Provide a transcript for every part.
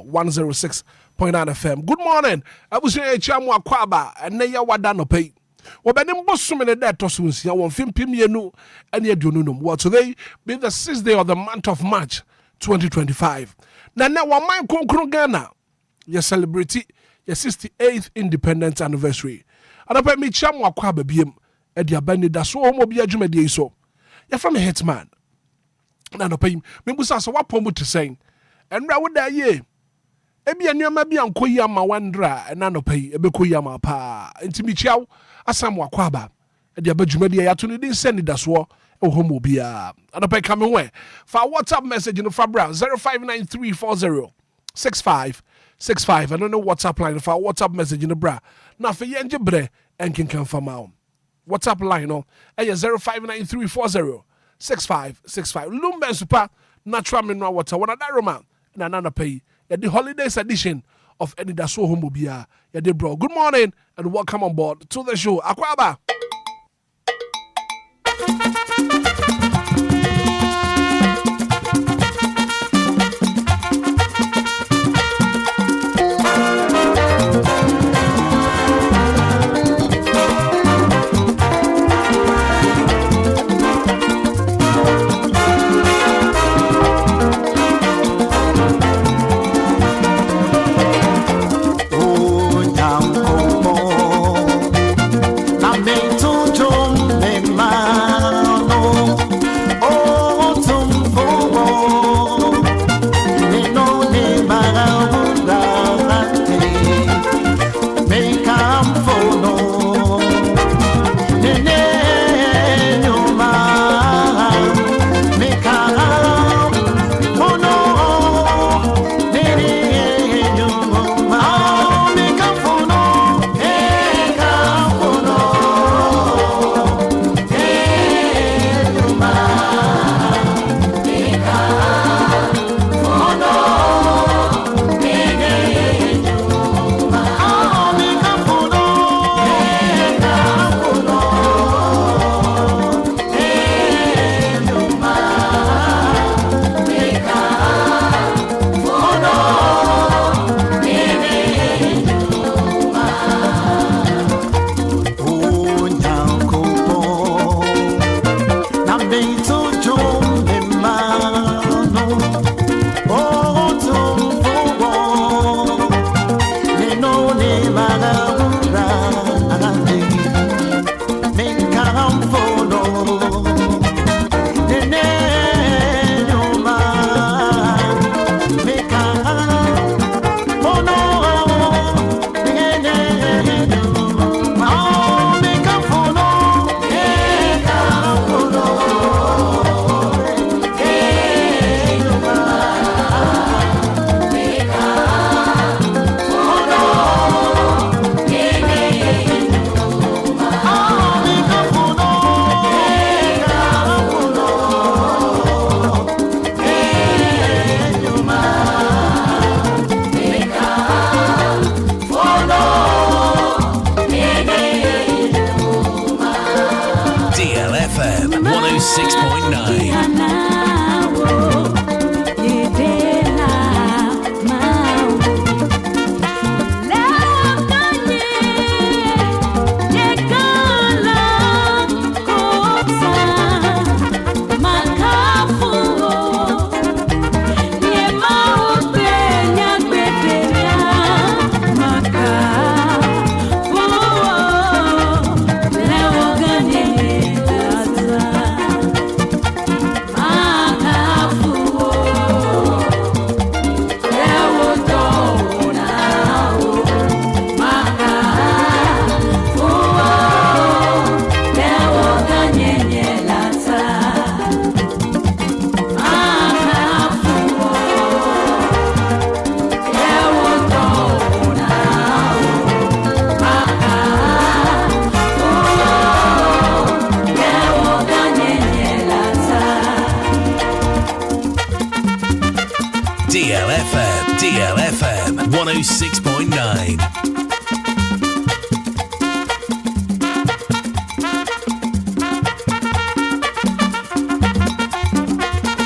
Wɔhɔ 106.9 FM. Good morning. I was here chamu akwaba and neya wada no pay. Obenim bosom in the tosunsia won fimpim yenu and yedunum. Well, today be the 6th day of the month of March 2025. Na wa man konkro Ghana. Your celebrity your 68th independence anniversary. And I me chamu akwaba biem e dia Anidaso Wɔhɔ Obia dwumadi so. Ya from Hitman. Na no pay me busa so wapomu to saying. And ra woda ye. Ebi anuama bi ankoyi ama wandra na no pay ebekoyi ama pa. Ntimi chiaw asam wakwaba. E dia badwumadi ya to ne din Anidaso Wɔhɔ Obia. And pay come we. For WhatsApp message in the Fabra 0593406565. I don't know WhatsApp line for WhatsApp message in the bra. Na for yenje bre enkin kan fama. WhatsApp line no. 0593406565. Lumba super natural mineral water. One that Roma. Na nana pay. The holidays edition of Anidaso Wɔhɔ Obia. Yeah, bro. Good morning and welcome on board to the show. Akwaba. DLFM 106.9. DLFM 106.9.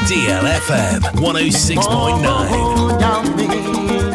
DLFM 106.9.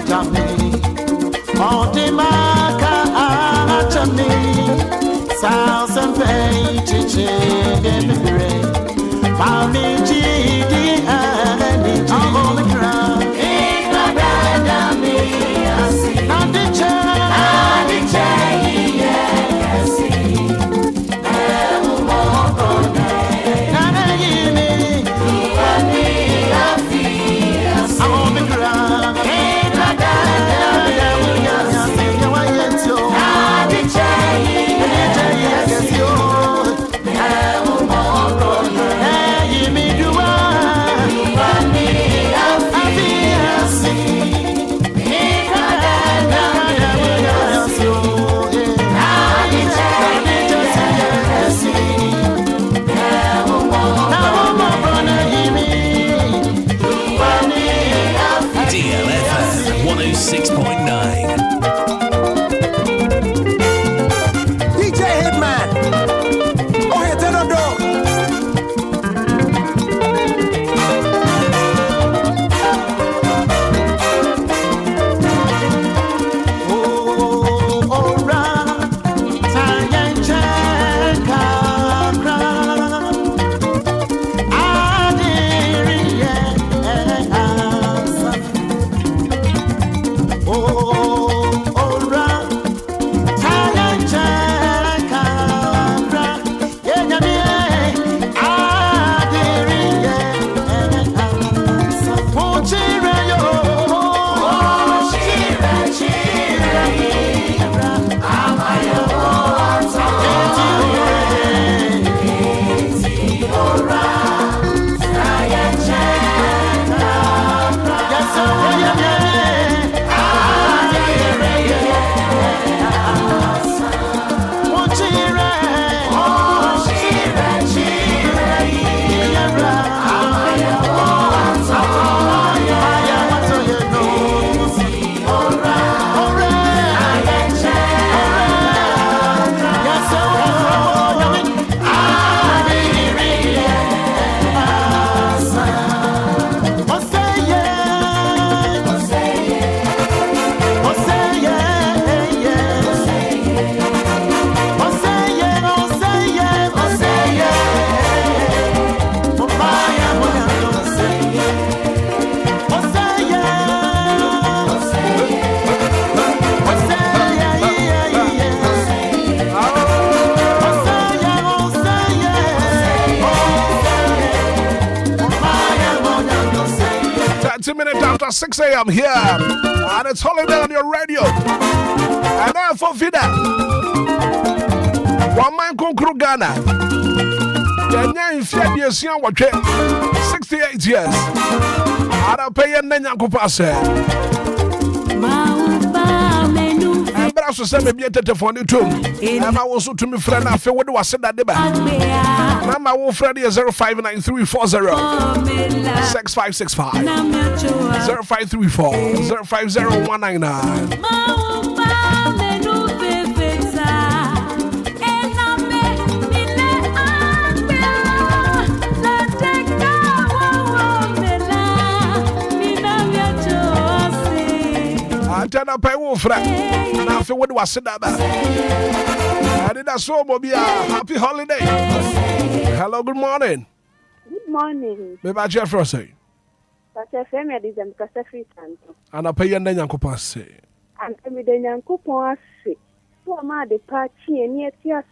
106.9. DJ Hitman. Oh, hey, turn on door. After 6 a.m. here, and it's holiday on your radio. And now for Vida, one man conclude Ghana. Kenya in 68 years. I don't pay a nanya kupase. But I also send me a telephone to me. And I also to me friend. I feel what do I say that deba. Mama will friend is 059340 6565 0534 050199. Tana pay Wolfra. Now, for what do I say that? Anidaso Obia, happy holiday. Hello, good morning. Good morning. Me ba Jeffrey say. But FM is a free santo. And I pay your name Yankopase. And I made a Yankopon say. So am I the party and yet yes,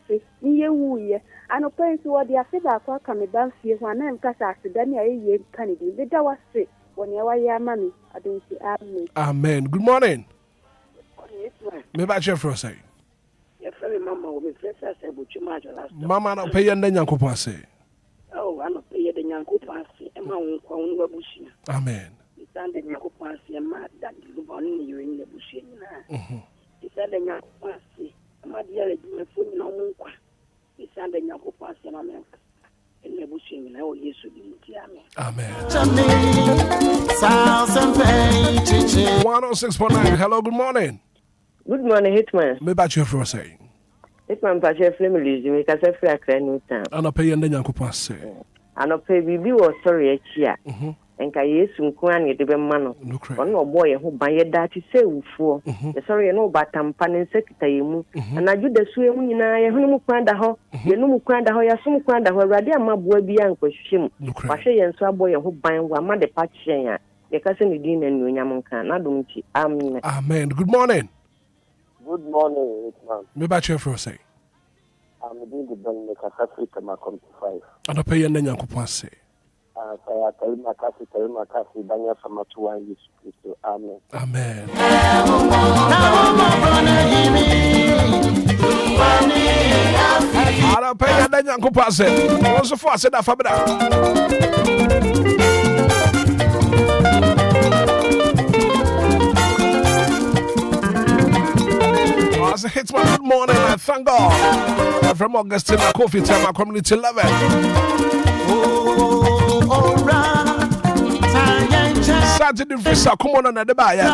near woo. And a prince who are the Africa come about here when I'm cast after Daniel Kennedy. The Dawa Street. When you are mommy, I don't see amen. Amen. Good morning. Me ba Jeffrey say. Your friend Mama will be first as a butcher last. Mama no pay your name Yankopase. Oh, I don't pay the Yankopase, and my own bush. Amen. It's under Yankopase and mad that you born you in the bush. It's under Yankopase, and my dear, you food no more. It's under Yankopase and America. In the bush, and I will use to be Amen. 106.9. Hello, good morning. Good morning, Hitman. Me ba Jeffrey say. Hitman Pache Flemily, you make us a free New Town. And I pay your name Yankopase. And I'll pay Bibi or sorry a cheer. And Kayes Kwan at the Mano. One more boy who by a dirty say for. The sorry, no, but I'm panning secretary. And I do the swim in I who cranda ho. You know, cranda ho, ya some cranda ho, Radia Mabu Bianco shim. Pashe and Swaboy who bind one mother patch. The cousin Udin and Yamankan. I don't see. Amen. Good morning. Good morning, Hitman. Me ba Jeffrey say. I'm doing the Dominica Africa, my 25. And I pay your name Yankopase. Saya terima kasih banyak sama Tuhan Yesus Kristus. Amin. Amen. I don't pay your name Yankopase. What's the first that Fabra? As a Hitman, good morning. I thank God. From August to the coffee time, my community 11. Saturday, Visa, come on the buyer.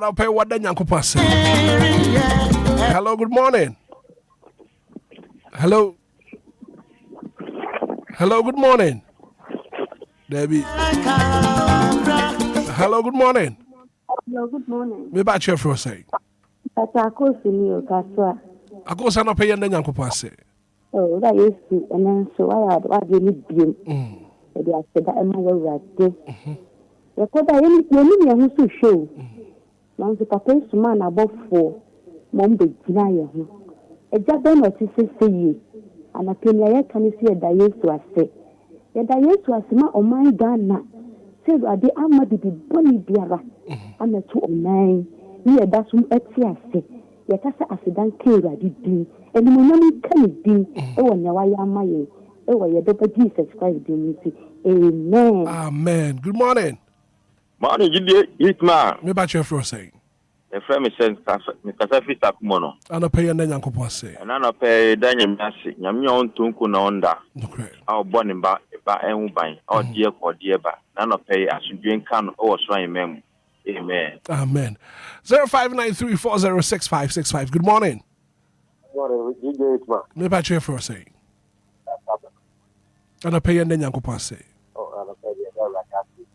don't pay what the Yankopa say. Hello, good morning. Hello. Hello, good morning. Debbie. Hello, good morning. Hello, good morning. Me back here for a say. Ako sini o kaswa. Ako sana pay and then Yankopa say. Oh, that is it. And then so I had what you need being. They are said that I'm aware of this. The quota any who to show. Now the papa is man above 4. Mom be deny. A job done what he says to you. And a penny can see a diet to us say. The diet to us ma o my Ghana. Say that the Amadi be bonny biara. And the 209. Here that's whom Etiase. Yakasa accident came at the din. And the money can be. Oh, and now I am my. Oh, you don't Jesus Christ. Amen. Amen. Good morning. Morning, Hitman. Me back here for a say. The friend is saying, Mr. Takumono. And I pay and then Yankopa say. And I pay Daniel Massey. Yamion Tunku Nonda. Okay. Our born in Ba and Ubine. Our dear or dear Ba. None of pay as you drink can or swine mem. Amen. Amen. 0593406565. Good morning. Morning, DJ Hitman. Me back here for a say. And I pay and then Yankopa say. Oh, and I pay the Rakati.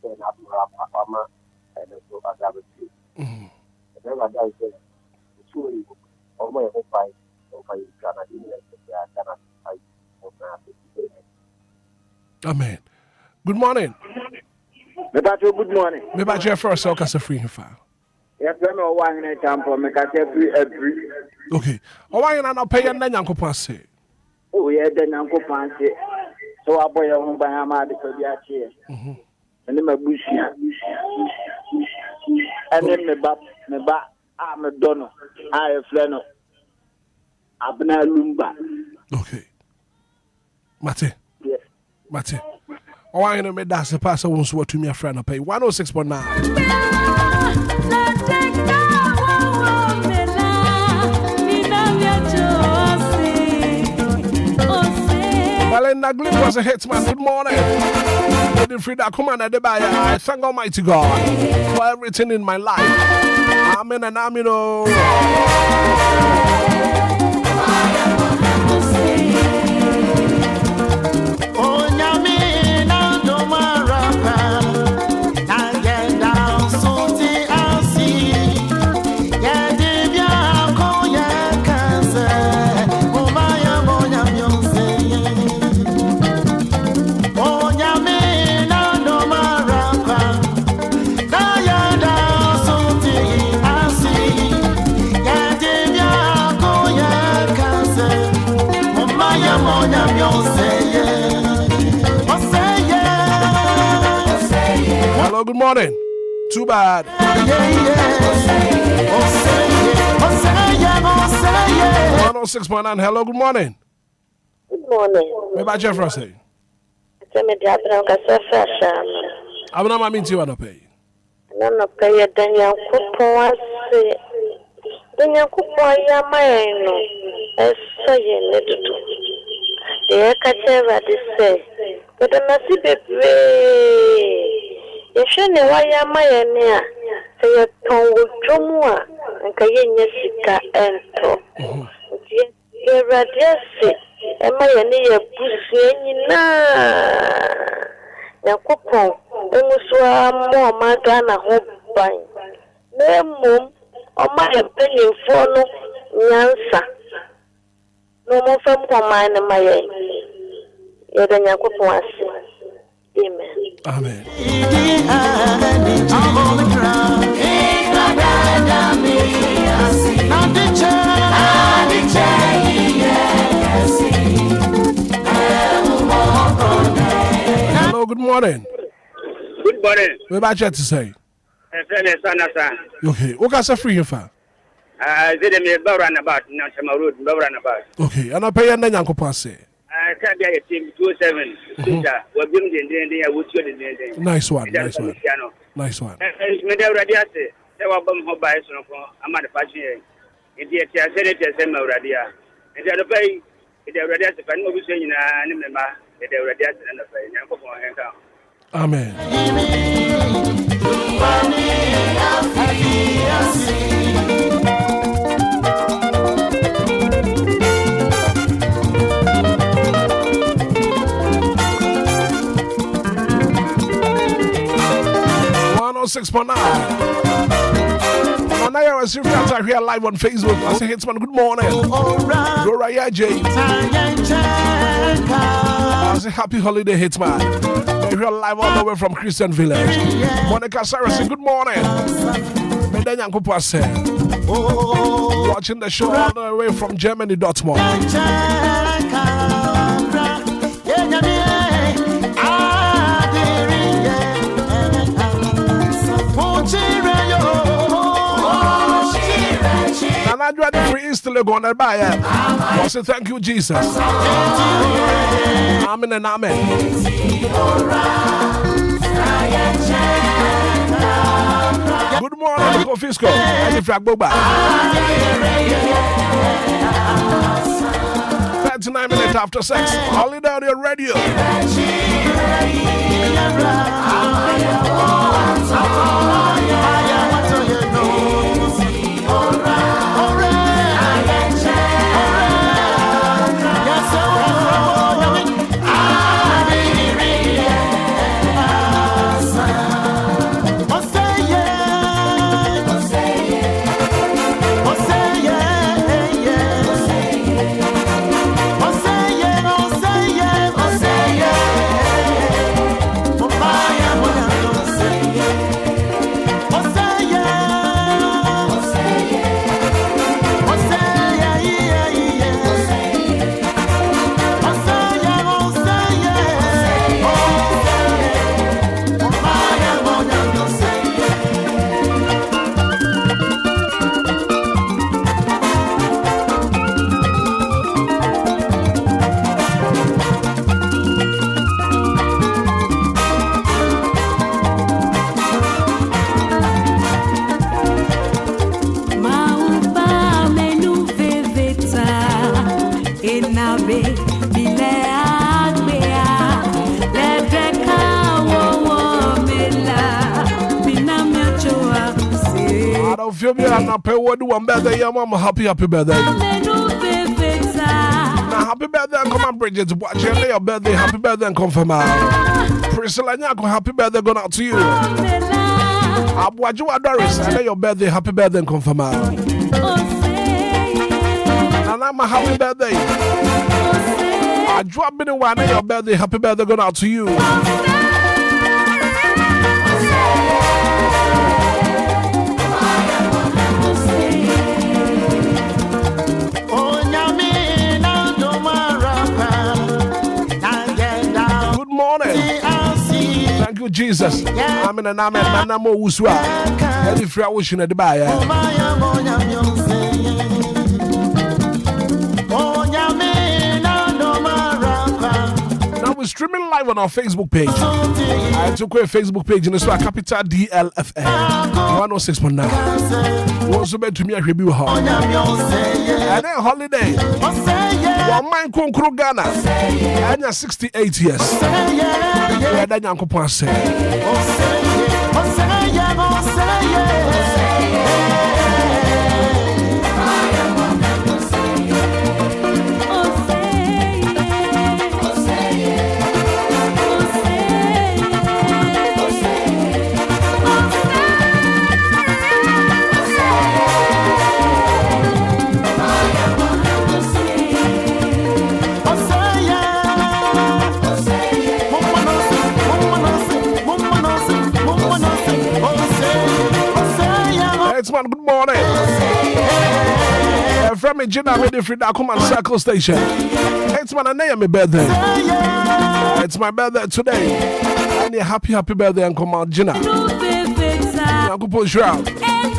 Then I Papa and so I got it. Then I got it. Two or my whole fight. Amen. Good morning. Good morning. Me back here for a so cast a free file. Yes, I'm a one in a time for me. Every. Okay. Oh, why not pay and then Yankopa say? Oh, yeah, then Uncle Fancy. So I boy home by Amadi for the chair. And then my bush. And then me back, I'm a donor. I a flannel. Abna Lumba. Okay. Mate. Yes. Mate. Oh, I know me that's the pastor wants what to me a friend pay 106.9. Belinda Glynn was a hitman. Good morning. Lady Frida, come on, I thank Almighty God for everything in my life. Amen and amen. Hello, good morning. Too bad. 106.9. Hello, good morning. Good morning. Maybe I Jeff Rossi. I'm not my mean to you on a pay. None of pay Daniel Coupon. Daniel Coupon, Yamano. As say, little. The Ekaterra say, but the Nasibe. If you know why I'm my near, say a tongue with Jomua and Kayenya Sika and talk. You're radiasi, and my near Pussy, now coupon, almost more Madonna hope buying. No mum, or my opinion for no answer. No more from mine and my aim. You're the Yakupon. Amen. Amen. Hello, good morning. Good morning. What about you to say? Okay, what can I say for you, fam? I did me about not my road, about. Okay, and I pay and then Uncle Pass. I can't get a team 27. We're doing the Nice one, nice one. Nice one. Radiate, there were bomb hobies on a manufacturer. It is a senator, Sema Radia. And the other pay, it already has a fan of saying, it already has an affair. Amen. 106.9. And I was here live on Facebook. I say, Hitman, good morning. Roraya J. I say, happy holiday, Hitman. We're live all the way from Christian Village. Monica Sarah say, good morning. Medenya Nkupa say, watching the show all the way from Germany, Dortmund. And I do the free instantly going to buy it. I say thank you, Jesus. Amen and amen. Good morning, Confisco. And if I go back. 39 minutes after 6. Holiday on your radio. I'm happy birthday. Now, happy birthday and come on, Bridget. Watch your birthday. Happy birthday and come for my Priscilla Nyako. Happy birthday going out to you. Abuaju Doris. I know your birthday. Happy birthday and come for my. And I'm a happy birthday. I drop in the one. Your birthday. Happy birthday going out to you. Thank you, Jesus. Amen and amen. Nanamo Uswa. And if you're wishing at the buyer. Now we're streaming live on our Facebook page. I took away Facebook page in the store capital DLFM 106.9. Also meant to me a review hall. And then holiday. One man Konkro Ghana. And you're 68 years. Yeah, that young couple say. Good morning. From me, Gina, ready for that come on Circle Station. It's my name, my birthday. It's my birthday today. And a happy birthday, and come on, Gina. I'm going to push you out.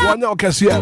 One year, okay, see ya.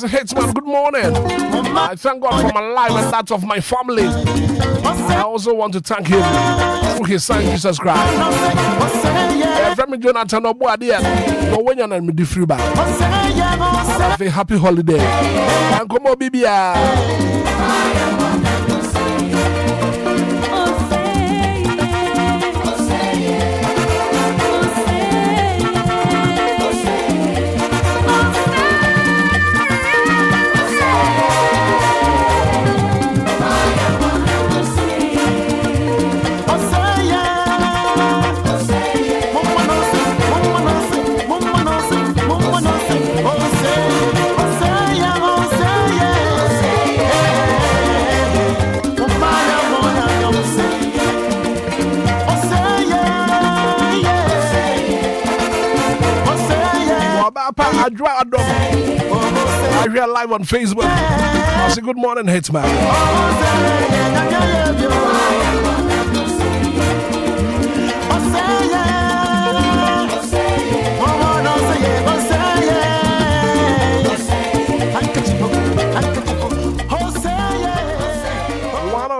Hitman, good morning. I thank God for my life and that of my family. I also want to thank him through his son Jesus Christ. From Jonathan Obuadia, no when you're me free back. Have a happy holiday. And come on, Bibia. I hear live on Facebook. I say good morning, Hitman.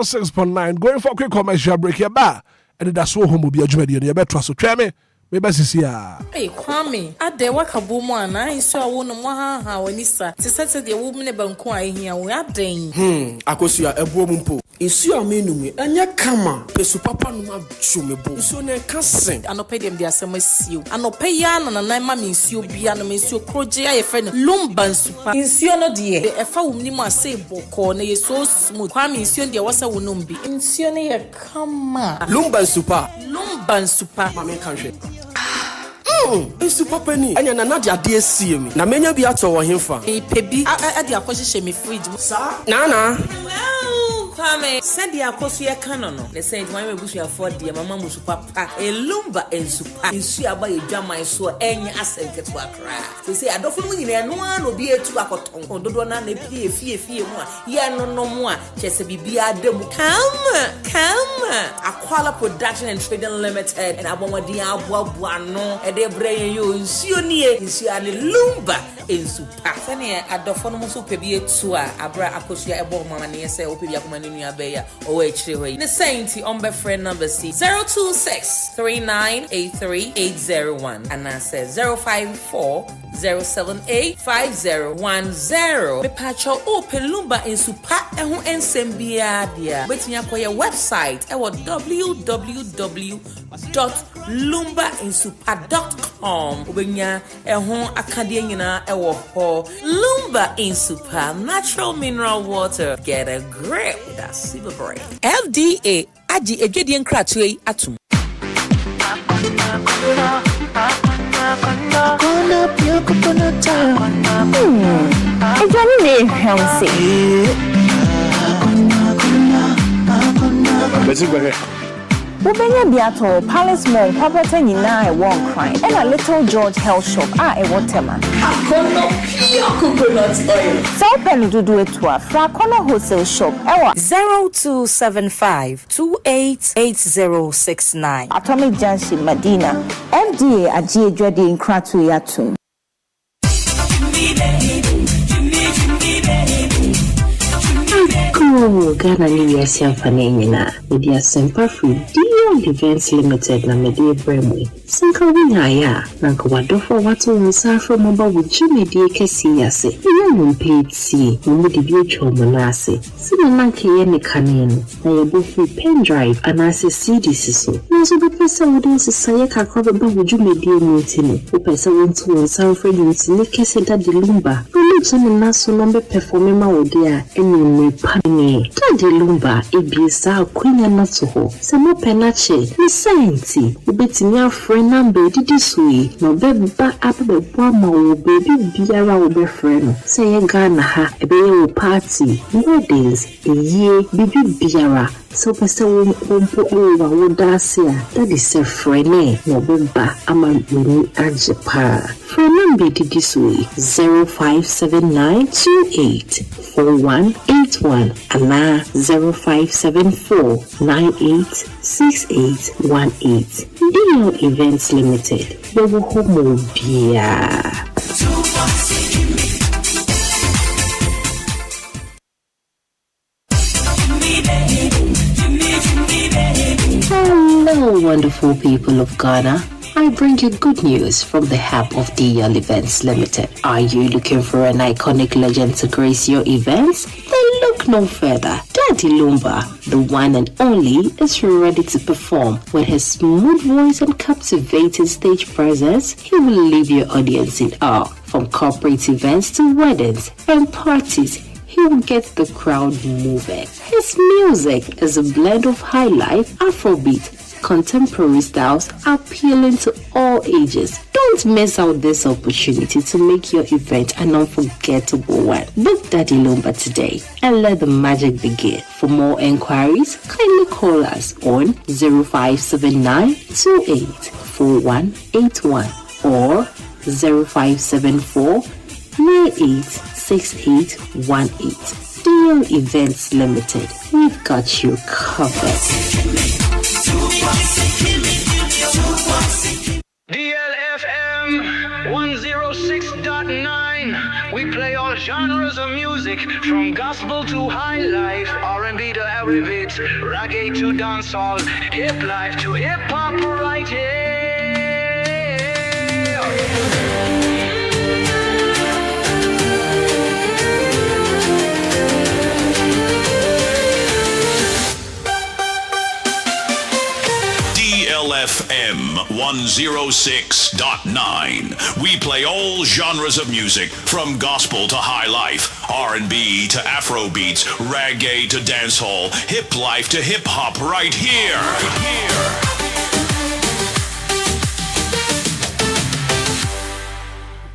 .9 going for a quick commercial break here, and that's what home will be a Jumedi and you better so try me. Maybe see ya. Hey, Kwame, at the Wakaboom one, I saw one of Maha, Wanisa, to set the woman about Kwai here. We are dang. Akosia, a woman. Is your menu, and ya come, Pesu Papa no Shumebo, so ne cassing. I no pay them their summer seal. I no pay yan and I means you be an miss your crochet, a friend, Lumba super. In Siono dear, the Efa Nima say Boko, ne so smooth. Kwame in Sion, there was a wunumbi. In Sione, come Lumba super. Lumba super. Mamma country. Super penny, and you're not your dear see me. Now, many be out of him for a pebi at the acquisition me fridge. Sir, Nana. Kwame, send the Akosia canon. They say, why we wish you afford the Mamma Papa, a Lumba and super. In Sia by a jam, I saw any asset get to a cry. They say, I don't think no one will be a two accoton. Don't know they pay a fee more. Yeah, no more. Just a BBR demo. Come. Aquala Production and Trading Limited, and I want the Abuano, and they bring you in Sionia, in Siani Lumba in super. Sanya, at the Fonomusu Pebia Tua, Abra Akosia, a bomb, and say, Opia. Or the Saint on my friend number C 026-3983-801 and I said 054-078-5010. The patch open Lumba in super and who ensembia dia. Waiting up for your website our www.lumbainsuper.com. When ya a home academia ewo Lumba in super natural mineral water. Get a grip. That's super brain. FDA Aji Ejedian Kratway Atum. Obia Biato, Palace Mall, Property Nina, one crime, and a Little George Health Shop, a waterman. Coconut oil. So penny to do it to a Fracona Wholesale Shop, 0275-288069. Atomic Junction, Medina, FDA, a G. Dreading Kratuyatum. Ghanaian yes Fanina, Media Semper Free DLFM Limited na Media Bremwe. Sanka Winaya, Ranka Wadofo Watu Unsa from Mobile with Jimmy D. Kessiase. You paid see, Mumudi Bucho Manase. Sina Nanki Yeni Kanin, na your free pen drive, and I say CD Siso. Nazo the person would also say a cover with Jimmy D. Mutini, who person went to Unsa from Yusini Kessida de Lumba. Religion and Naso number performing Maudia, and you may pardon. Tadi Lumba, Ebisa, Queen and Natsuho, Samo Penache, Miss Sainty, Ubetinia friend number did this way, no baby back up the Bama, baby Biara will be friend. Say a Ghana ha, a baby party, weddings, a year, baby Biara. So Pastor won't put over what that is a friend, no beba, I'm a mini Ajapa. Friend number did this way 0579284181 and now 0574986818. DL Events Limited. We will home Obia. Hello, wonderful people of Ghana. I bring you good news from the hub of DL Events Limited. Are you looking for an iconic legend to grace your events? Then look no further. Daddy Lumba, the one and only, is ready to perform. With his smooth voice and captivating stage presence, he will leave your audience in awe. From corporate events to weddings and parties, he will get the crowd moving. His music is a blend of highlife, Afrobeat, contemporary styles appealing to all ages. Don't miss out this opportunity to make your event an unforgettable one. Book Daddy Lumba today and let the magic begin. For more enquiries, kindly call us on 0579 284181 or 0574 986818. DL Events Limited. We've got you covered. DLFM 106.9. We play all genres of music from gospel to high life, R&B to Arabic, reggae to dancehall, hip life to hip hop right here. DLFM 106.9. We play all genres of music from gospel to high life, R&B to Afrobeats, reggae to dancehall, hip life to hip hop right here. Right here.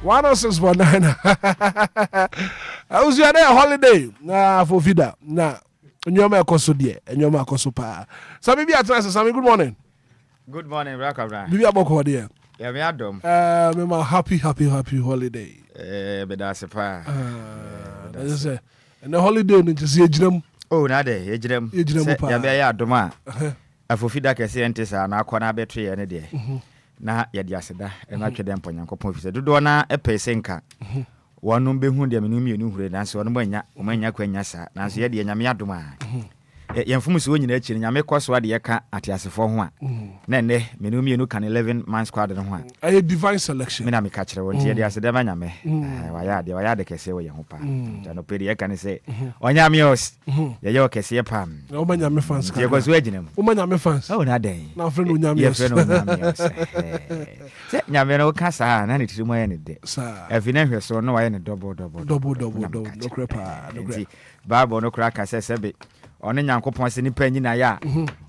One oh 6.9. I was your holiday. Nah, for Vida. Nah. Nyoma koso die. Nyoma koso pa. Sami bi atrasa. Sami, good morning. Good morning, Rakabra. Bibi aboko there. Yeah, me adom. Me ma happy holiday. Be da se pa. That's say. And the holiday no just ejinam. Oh, na de, ejinam. Ejinam pa. Ya be ya adom a. Afofida kese entesa na akọ na betwe ye ne de. Na ya di aseda, e na twede mponyankopon fise. Dodo na epese nka. Wonu behu de menum ye nu hure na se wonu manya kwanya sa. Na so ye de nyame adom a. Yemfumu so nyina achi nyame kwaso ade yeka atiasefo ho a na ne menum ye nu kan 11 man squad no ho a divine selection me na me ka kire won tie de asede ma nyame waya de kese wo ye ho pa no pedi yeka ne se onyame os ye o kese pam o ma nyame fans ka ye kwaso aginam o ma nyame fans o na den na friend o nyame os se nyame no ka sa na ne tirimo ye ne de efi na hwe so no wa ye ne double no krepa no krepa Bible no kra ka se sebe one nyankopon se nipa nyina ya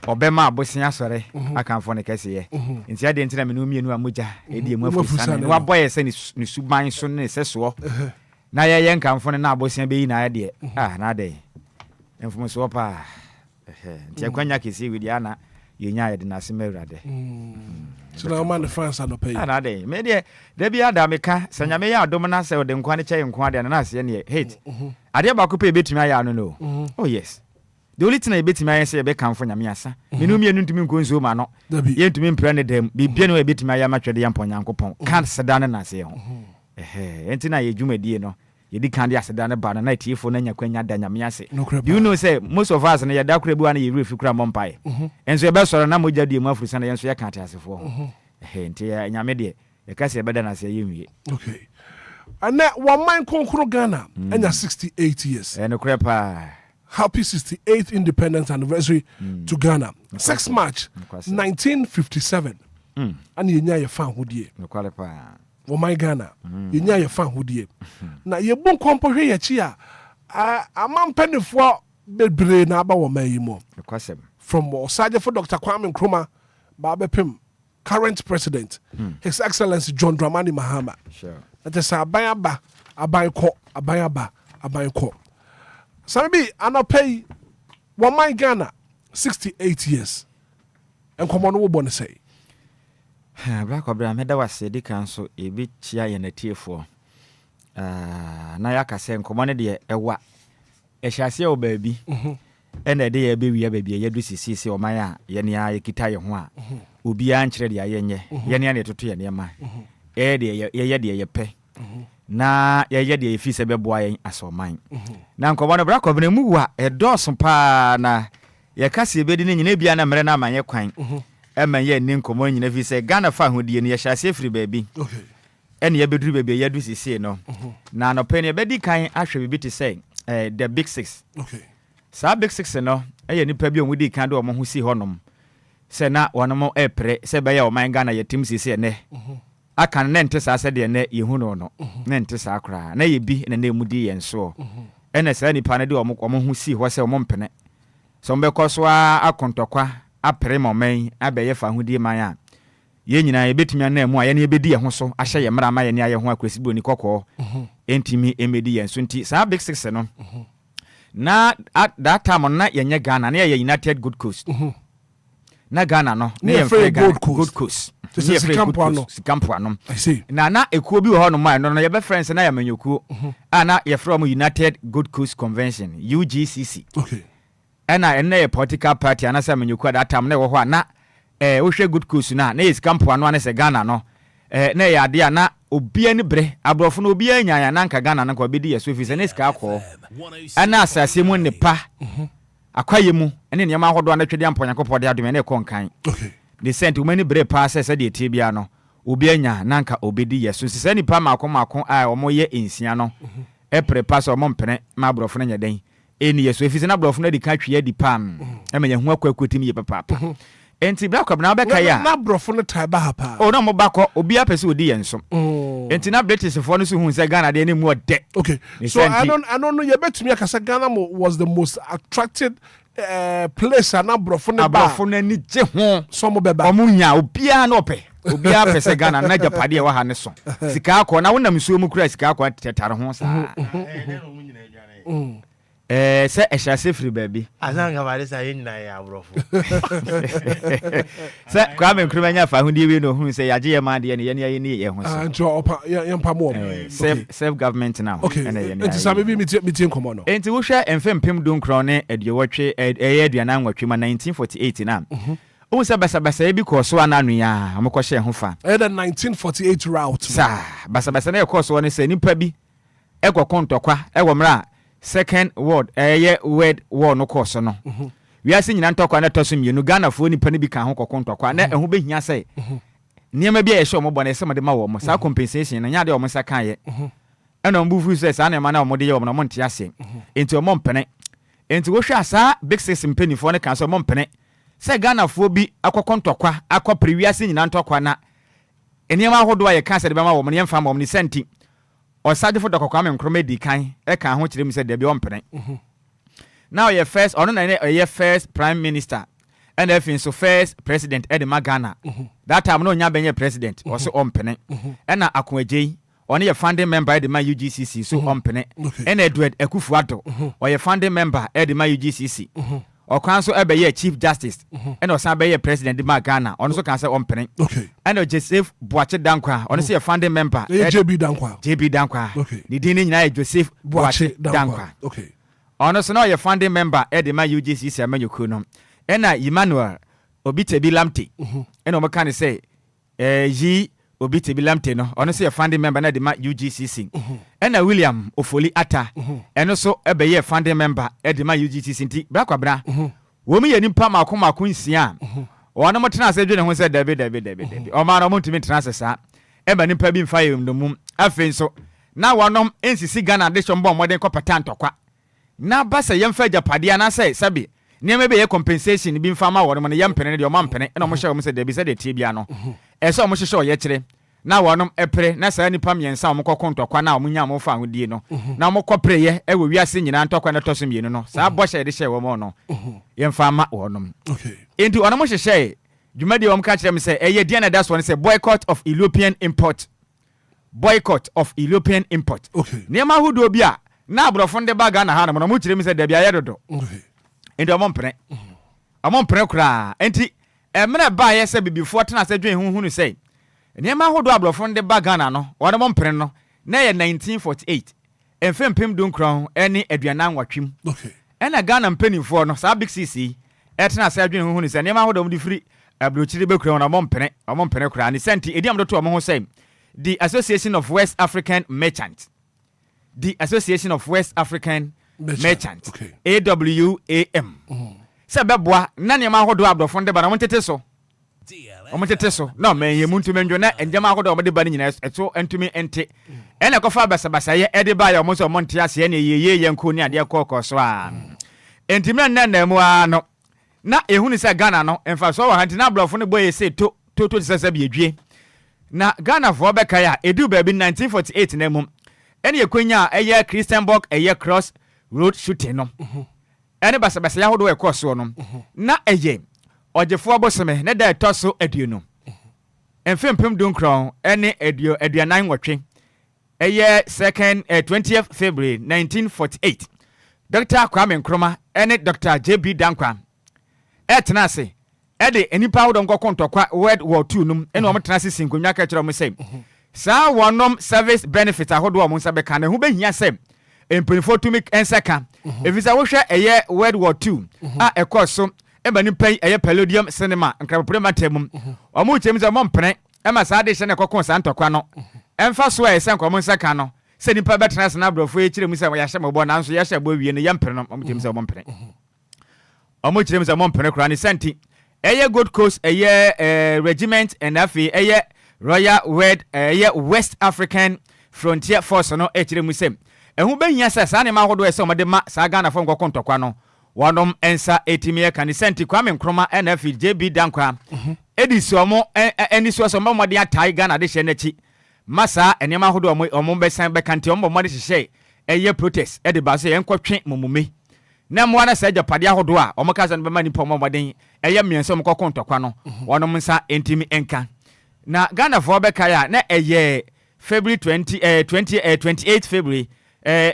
obema abosia sore akanfo ne kese ye nti ade ntina menum mienu amoja edi emu afusane ne waboye se ne suban so ne seso na ye nkanfo ne na abosia be yi na ade na ade enfo so pa nti akwanya kesi wi dia na yenya ye de na semewrade so na man the fans are no pay na ade me de bia da meka sanyame ya adom na se ode nkwa ne che nkwa de na ase ne hate ade ba ko pe betumi aya no oh yes. The only thing I bet me say be kan for nyame asa menum ye ntumi nkonso ma no ye ntumi mpra ne dem bibia no e bet me aya ma twede yampon yankopon kan seda ne na se ho enti na ye dwumadie no ye di kan de aseda ne ba na tiefo na nyakwanya da nyame ase you know say most of us na ye da kura bi wa na ye refi kura mompai enso ye be soro na moja die mu afurisa na ye nso ye kan te asefo enti nyame de ye ka se be da na se ye nwie okay and that one man konkro Ghana enya 68 years no krepa. Happy 68th independence anniversary to Ghana. 6 March 1957. And yenya ye fan hodie. Oh my Ghana. Yenya ye fan hodie. Na ye bon kompohwe ye chi a amampanefo bebre na aba wo man yi mo. From Osaje for Dr. Kwame Nkrumah Babepim, current president, His Excellency John Dramani Mahama. Sure. That is abayaba, abayko. Samibi, anopay one my Ghana 68 years. And come on, what say? Black Obra, Meda was said, council a bit chia in a tear for Nayaka saying, come on, dear, a what? A chassis, oh baby. And a day, baby, a duty, or Maya, Yenia, Kitaya, Obia, Anchred, Yenia, to tea, near my. Eddie, ye pay. Na ye de fi se be boa yen aso man na nko bona bra ko bena muwa e doson pa na ye kase be di ne nyina bia na mere na amanye kwan ema ye ni nkomo nyina fi se Ghana fa hodie ne ye hyase free baabi okay ene ye beduru baabi ye du sisi no na no pe ne be di kan ahwe bibi te say the big 6 okay sa big 6 no ye nipa bi onwudi kan de omo ho si honom se na wonom epre se be ye o man Ghana ye tim sisi ne aka ne nte sa se de ne ye hu no ne nte sa akra na ye bi ne na emudi ye nso ene sa nipa ne de omo ho si ho se omo mpene so mbe koswa akontokwa apre momen abeye fa hudi man a ye nyina ye betumi na emu a ye ne ebedi ye ho so ahye ye mra ma ye ne aye ho akwesibo ni kokko entimi emedi ye so nti sa big 6 no na at that time na ye nye Ghana na ye United Good Coast na Ghana no na ye free Good Coast this is campo ano I see na ekuo bi ho no man no ye be friends na ye manyokuo ana ye from United Good Coast Convention UGCC okay ena ye political party anasa manyokuo that time na wo ho na wo hwe Good Coast na ye campo ano na se Ghana no na ye ade na obia ni bre abrofo no obia nyanya na nka Ghana na ko bedi ye so fi se ne ska akọ ana asase mu ne pa akwaye mu ene ne ma hodo na twede amponya kopode adome na ekọ nkan okay the sent umani bre pa se de tie bia no obia nya na nka obedi ye so se nipa mako a omo ye ensia no e prepare so omo mpene ma abrofo no nyeden eni ye so fi se na abrofo no di ka twe di pam e menya hu akwakotim ye papa enti bra kwabna obeka ya na abrofo no taiba hapa o no mo bakọ obia pese odi ye nso enti na British fo no so hu se Ghana de ne mu ode okay so I don't know ye betumi akasa Ghana was the most attracted place and abrofo na ni je ho so mo beba omunya obia na ope obia pese Ghana na japade wa ha ne so sika akọ na wonam suo mu kura sika akọ tetare ho sa se ehya free baby azanga bare sa yin na ya abrofo se kwa me nkrumanya fa hudi wi no hu se yaje ye ma de ne ye ne ye ho so njo opa ye mpa mo self government now enti sa be meeting komo no enti wo hwe emfempem do nkro ne ediewotwe aduana nwatwe ma 1948 na o se basa bi ko so ananu ya amko hye ho fa the 1948 route sa basa na ye ko so ne se nipa bi ekokontokwa ewo mra second word word war no course no we are seeing ntokwa na tosum yenu Ghana fo nipa ne bi kan ho kokontokwa na eho behia sai niam bia ye show mo bone se mo de ma wo mo sa compensation na nya de o mo sa kan ye ena mbu fu sa na ma na mo de ye wo mo ntia se enti o mo mpene enti wo hwa sa big six mpeni fo ne kan so mo mpene se Ghana fo bi akokontokwa akopre we are seeing ntokwa na eniam ahodo ye kan se de ma wo mo ne mfa mo ni senti osade fo dokokwa me nkroma di kan e kan ho kirem se de bi ompene now your first ono na your first prime minister and if so first president Eddie Magana that time no nya benye president also ompene na akoagei ono your founding member Eddie Ma UGCC so ompene and Edward Ekufuado or your founding member Eddie Ma UGCC or council ebe chief justice and osan be president Eddie Magana ono so kan say ompene and Joseph Boache Dankwa ono say your founding member JB Dankwa ni din nyina Joseph Boache Dankwa ono so no your founding member Eddie Ma UGCC amanyoko no ena Emmanuel Obitebi Lamte ena o kan say yi Obitebi Lamte no ono say your founding member na Eddie Ma UGCC ena William Ofoli Ata eno so ebe ye founding member Eddie Ma UGCC nti bra kwabra wo mi ye nimpa mako nsia ono mo tena se dwene ho se David o ma no mo ntimi tena se sa eba nimpa bi mfa ye ndom afen so na wonom ensisi Ghana de shombo modern ko patantokwa na basa yemfa japade na say sabi niam be ye compensation bi mfa ma wo no ye mpene de o ma mpene na mo hye mo se David se de tie bia no so mo hye ye kire na wonom epre na sa nipa miensa mo kokontokwa na mo nya mo fa hodie no na mo kopre ye e we wiase nyina ntokwa na tosum yenu no sa bo hye de hye wo mo no yemfa ma wonom enti wonom hye dwumadi wo mka kire me se eye dia na das one say boycott of European import niam ahodo bi a na abrofo nde ba Ghana ha no mo kire me se da bia ye dodo enti o mo mpre kra enti emre ba ye se bibifo tena se dwen hunhunu sei niam ahodo abrofo nde ba Ghana no wona mo mpre no na ye 1948 emfempem dunkron eni aduana nwatwem ena Ghana mpanifo no sa big cc etena se dwen hunhunu sei niam ahodo mo di free abrochiri be kra wona mo mpre kra ni senti ediam do to mo ho sei the Association of West African Merchants. The Association of West African Merchants. AWAM. se beboa na ne ma hodo abrofo de ba na montete so omotete so na men ye muntu menjo na enjama hodo omde ba ni nyina eto entumi ente ene kofa basabasa ye ede ba ya omo so monte ase ne ye yenko ni ade kokko so a entimi na mu ano na ehunu se Ghana no emfa so wa hanti na abrofo ne boye se to sesa bi edwie na Ghana fo beka ya edu ba bi 1948 na mum ene yekwanya eye Christianburg eye cross road shooting no ene basabasa ya hodo e koso no na eye ojefo aboseme ne da etoso aduonu emfempem dunkron ene aduanan wotwe eye 20th February 1948 Dr. Kwame Nkrumah ene Dr. JB Dankwa etnase ede enipa hodo nkokontokwa World War II num ene omtenase sinkonwa ka kire omsem sa wonom service benefit ahodo omonsa beka ne ho behia sem empenifo tumi enseka evisa wo hwe eye World War II a ekoso ebani pay eye Palladium cinema nkrapopre matemum omo chemza mompene ema sa de hye ne kokon sa ntokwa no emfa so ese nkomo nsaka no se nipa betrans na brofo e kire mu se ya hye mobo na nso ya hye bo wie ne yempere no omo chemza mompene omo chemza mompene kra ne senti eye Gold Coast eye regiment and afi eye Royal West African Frontier Force no e kire mu se ehu behia se sa ne ma hodo ese omde ma sa Ghana fo nkokon ntokwa no wonom ensa etimie kanisenti Kwame Nkrumah NF JB Dankwa edisi omo eniso so mmode atai Ghana de hye nachi masa enema hodo omo besan bekanti omo mmode hye eye protest ede ba so yenkotwe mumume na mo na sa japade ahodo a omo kasa no be mani pomo mmode eye mienso omo kokon tokwa no wonom ensa entimi enka na Ghana for beka ya na eye February 28 February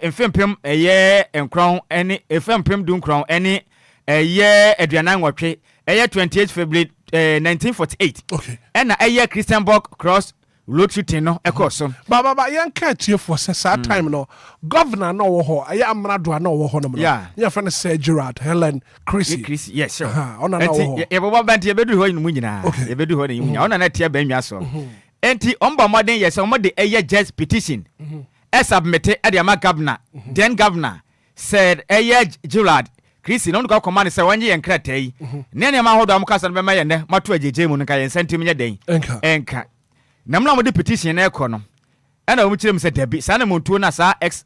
enfempem eye enkron ene enfempem dunkron ene eye aduanan wotwe eye 28 February 1948 okay ena eye Christianburg cross road shooting no ekoso ba yanka tiefo se time no governor no wo ho eye amrado no wo ho no ya fa ne Sir Gerard Helen Chrissy yes sure ona na wo ho ye bobo banti ye bedu ho ni munyina ye bedu ho ni munyina ona na tie banwa so enti omba modern yes omode eye just petition submitted at the governor. Then governor said, Gerard, Chrissy, no go command say 1 year and crate. Nene ma hold am kasa be ma yene matu ajeje mu nka yen sentimi nye den. Enka. Namla mo de petition na ekono. Ena omu kirem se debi. Sa na montuo na sa ex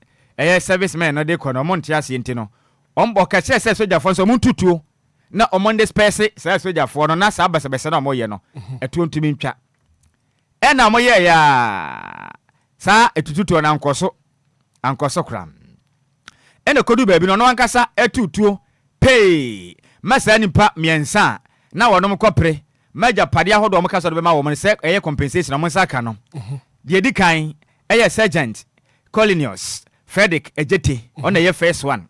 servicemen no de kono mo ntia se enti no. Ombo ka kire se soja fo so montutuo. Na omonde space sa soja fo no na sa basabese na mo ye no. Etuo ntumi ntwa. Ena mo ye ya sa etututuo na ankoso kram ene kodu baabi no ankasa etutuo pay masa nipa miensa na wonom kopre maja pade ahodo om kasa do be ma wo mo se eye compensation mo saka no de dikan eye sergeant Colinius Frederick Ejete on eye first one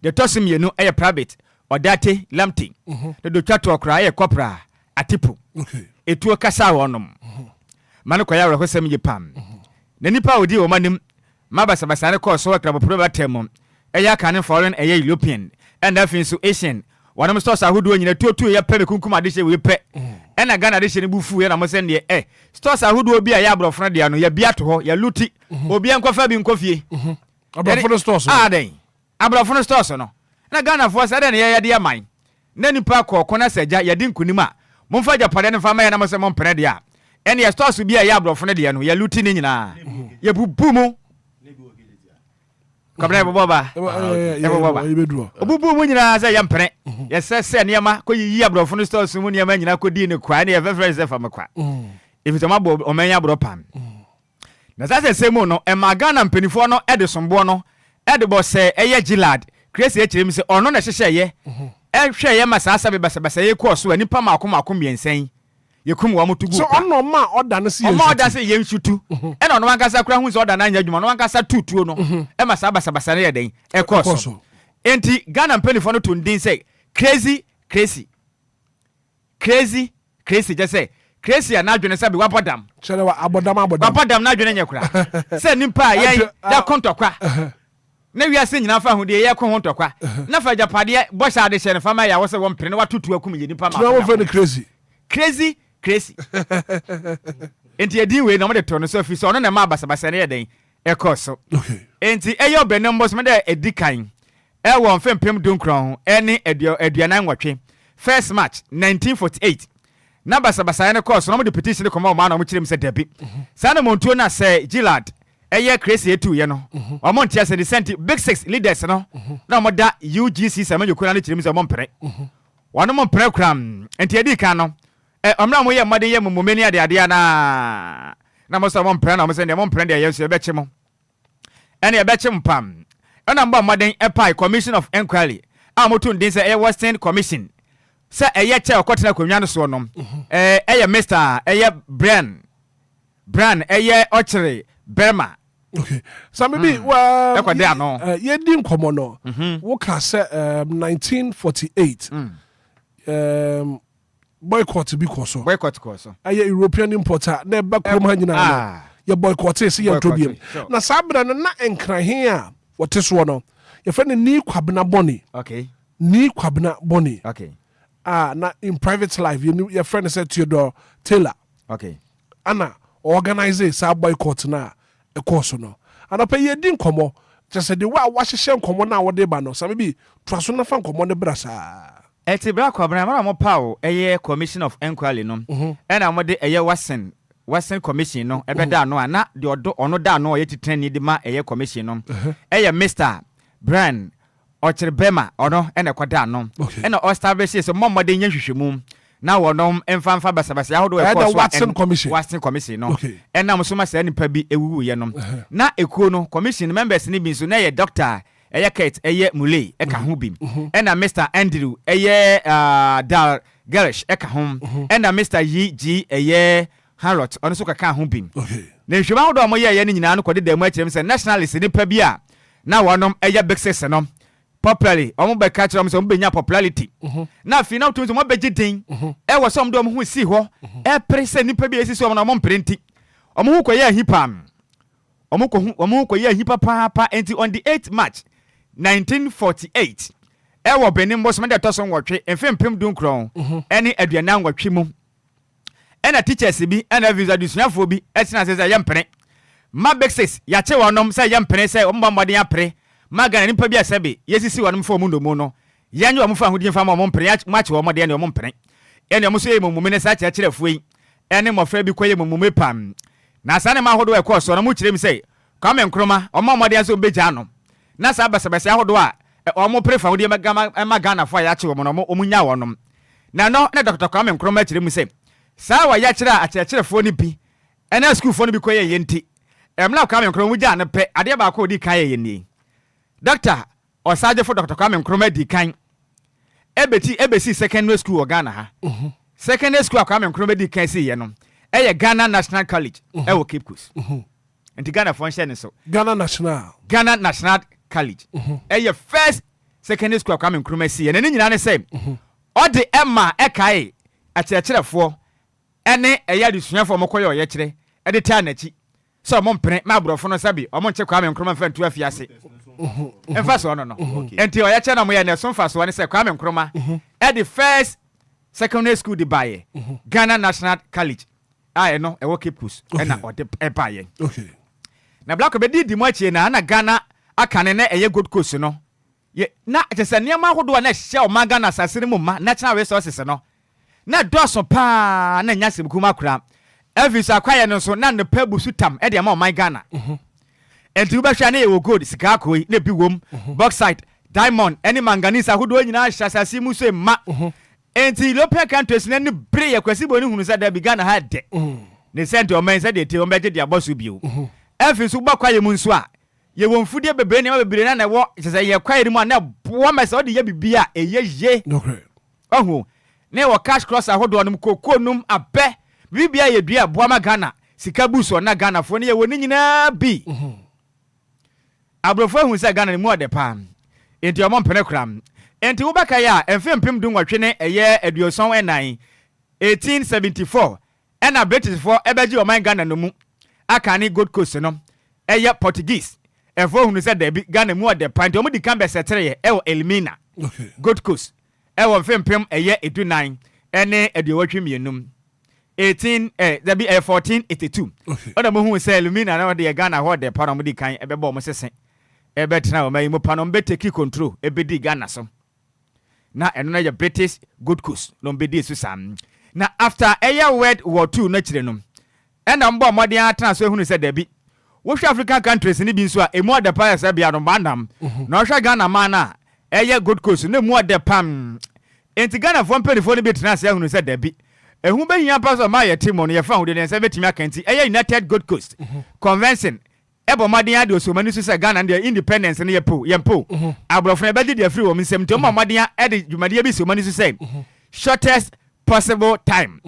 the tosim yenu eye private Odate Lamti the do twato okra eye kopra atipu etuo kasa wonom mane kwaya wre hosem ye pam na nipa odi o manim mabasa ne course work rabo proba term eya kan foreign eya European and afin so Asian wanam stores ahodo nyina tuotu ya pebe kunkum ade hye we pe ena Ghana de hye ne bufu ya na mo sen de stores ahodo bi ya abrofo de no ya bia to ho ya luti obi enkofa bi nkofie abrofo stores den abrofo stores no na Ghana for say de ya de aman na nipa kokko na saja ya di nkunima momfa japade ne fa ma ya na mo se mo mpere de a ene ya stores bi ya abrofo de no ya luti ni nyina ya bubumu kabra boba obubu mu nyina za yampere yesese niama ko yiyi abrofo no stores mu niama nyina ko di ne kwa ne efefreze fa makwa ifitoma bo omenya abropam na za sesemu no emaga mpenifo no edesombo no edebo se eye Gilad Grace echirem se ono na hyehye ye ehwe ye masasa be basa ye ko so anipa makoma miensen yekum wa mutugu so ono ma order no se order se ye nsutu e na ono wankasa kura hu se order na anya adwuma no wankasa tutuo no e masa basa ne ye den e ko so enti Ghana mpenifo no to ndin say crazy just say crazy na adwene se be wapodam chere wa abodam na adwene nyekura se nipa ye ya kontokwa na wiase nyina fa hu de ye ko hontokwa na fa japade bo sha de hye fa ma ya wo se wo mpere na watutu akum ye nipa ma na wo fe crazy enti edi we na mo de to no so fi so no na ma basa ne ye den e koso enti eyo benem boss me de edikan e wo mfempem dunkron ene aduanan nwotwe first match 1948 number sabasa ne course no mo de petition de koma o ma na mo kire me say debi sana montuo na say Gillard eye crazy etu ye no o mo ntia say the cent big six leaders no na mo da UGC samanyokura na kire me say mo mpere wano mo mpere kram enti edi kan no omra mo ye mmade ye momeni ade na mo so mo mpere na mo say ne mo mpere de ye so e be che mo ene e be che mpam na mba mmade epai commission of enquiry amotun din say Western commission say eye che okotena konwa no so no eye Mr eye Brian eye Ochre Berma. Okay. So maybe ye din komo no. Wo ka say 1948. Boycott bi koso. Boycott koso. Aye European importer na ba krom ha nyina no. Ye boycott say ye tobiem. Na sabra no na enkran he a wote so no. Ye fe ni kwabena boni. Okay. Ni kwabena boni. Okay. Na in private life your friend said Theodore Taylor. Okay. Ana organize sa boycott na e course no. Ana pe ye din komo just say the wa hye komo na wo de ba no. Sa maybe traso na fa komo ne brasa. Eti bra kwabena ma mo pawo eye commission of enquiry no. E na mo de eye Western commission no e be da no ana de odo ono da no ye titren ni de ma eye commission no. Eye Mr Brian Ochre Bema ono ene kwada no ene establish so momode nya hwehwemu na wonom emfanfa basabasa ahodo e course Western commission no ena mo so ma sa nipa bi ewuwu ye no na ekuo no commission members ni bi so na ye doctor eye Kate eye Muley e ka ho bi ena Mr Andrew eye Dal Garish e ka ho ena Mr G eye Harrod ono so ka ho bi na hwema ahodo mo ye ni nyina no kode da mu akirem se nationalist nipa bi a na wonom eye big six no popularly omo be catch am so mbenya popularity na fi na to mo be gidin e wo so mdo mo hu si ho e prese nipa bi esisi omo na mo mprenti omo hu koye hipam omo koye hipa papa enti on the 8th March 1948 e wo benin bo so me de to so nwotwe emfempem dunkron ene aduana nwotwe mu ena teachers bi ena visa dusuafo bi etina se ye mpene ma bexes ya che wonom se ye mpene se omo mbode ya pre magana nipa bi asabe yesisi wonom fo mu ndomu no yanyo omo fa hodin fa ma omo mpene machi wo mode ene omo mpene ene omo so ye mumu ne sa kire fuyi ene mofra bi koye mumu pam na sa ne ma hodo e course no mu kire mi se kwame nkroma omo mode aso beja no na sa basabasa hodo a omo prefa hodin magana fo ya che wo no omo nya wonom na no ne Dr. Kwame nkroma kire mi se sa wa ya kire a kire fo ni bi ene school fo ni bi koye yenti emla Kwame nkroma mu ja ne pe ade ba ko odi kan ye ni Doctor Osaje for Dr. Kwame Nkrumah di kan ebesi secondary school Ghana ha secondary school Kwame Nkrumah di kan si ye no eye Ghana National College e wo Cape Coast enti Ghana function so Ghana National College eye first secondary school Kwame Nkrumah si ye ne nyina ne say ode Emma e kai akyerɛkyerɛfo ene eye adusuafo mokoye oye kyerɛ e de ta nachi so mo mpene ma abrofo no sabi o mo nche Kwame Nkrumah fa ntu afiase emfa so no enti o ya che na mo ye na so mfa so ne se Kwame Nkrumah at the first secondary school di baye Ghana National College no e wo Cape Coast na o de e baye na black be di mo achie na Ghana akane na eye Gold Coast no ye na chese niam ahodo na hye o Ghana sasere mu ma natural resources no na doso pa na nya sebku makura Elvis akwaye no so na ne pabu sutam e de ma o Ghana enti ubahwa na ye wo gold sika akoi na bi wom bauxite diamond any manganese ahodo nyina hyasase mu so ma enti European countries na ne bre ye kwasi boni hunu sa da bi Ghana ha de ne sent o men sa de te o beje de abosu bio Elvis ubakwaye mu nso a ye wo mfudie bebre ne ma bebre na wo sese ye kwaye mu na bo ma sa o de ye bibia eye ohu ne wo cash cross ahodo no kokonum abe bibia ye dua bo ma Ghana sika buso na Ghana fo ne ye woni nyina bi abrofo hu se Ghana ne mu ode pa enti o mo mpene kram enti wo baka ya emfempem du nwotwe ne eye aduoson enan 1874 ena British for ebeji o man Ghana no mu aka ni Gold Coast no eye Portuguese efo hu se da bi Ghana mu ode pa enti o mu di kan be setere ye e wo Elmina Gold Coast e wo emfempem eye edunan ene aduowatwe mienum 1482 oda mo hu se Elmina na de Ghana ho de pa no mu di kan ebebo mo sesen ebetra o mai mo pa no be take control ebedi Ghana so na eno na yɛ British Gold Coast no mbedi so sam na after World War II na kyerɛ no ɛna mbɔ modern atena so ehunu sɛ dabi wohwɛ African countries ni bi nso a emu ade pa yɛ bia no bandam na wohwɛ Ghana man na Gold Coast na emu ade pam enti Ghana fo mpanyinfo no bi tena sɛ ehunu sɛ dabi ehu behia pa so ma yɛ team no yɛ fa ho de sɛ betimi akanti United Gold Coast Convention ebo modern ade osomani so sɛ Ghana de independence ne yempo abrofo na bedi de free wo nsɛm nti mo modern ade dwumade bi somani so sɛ shortest possible time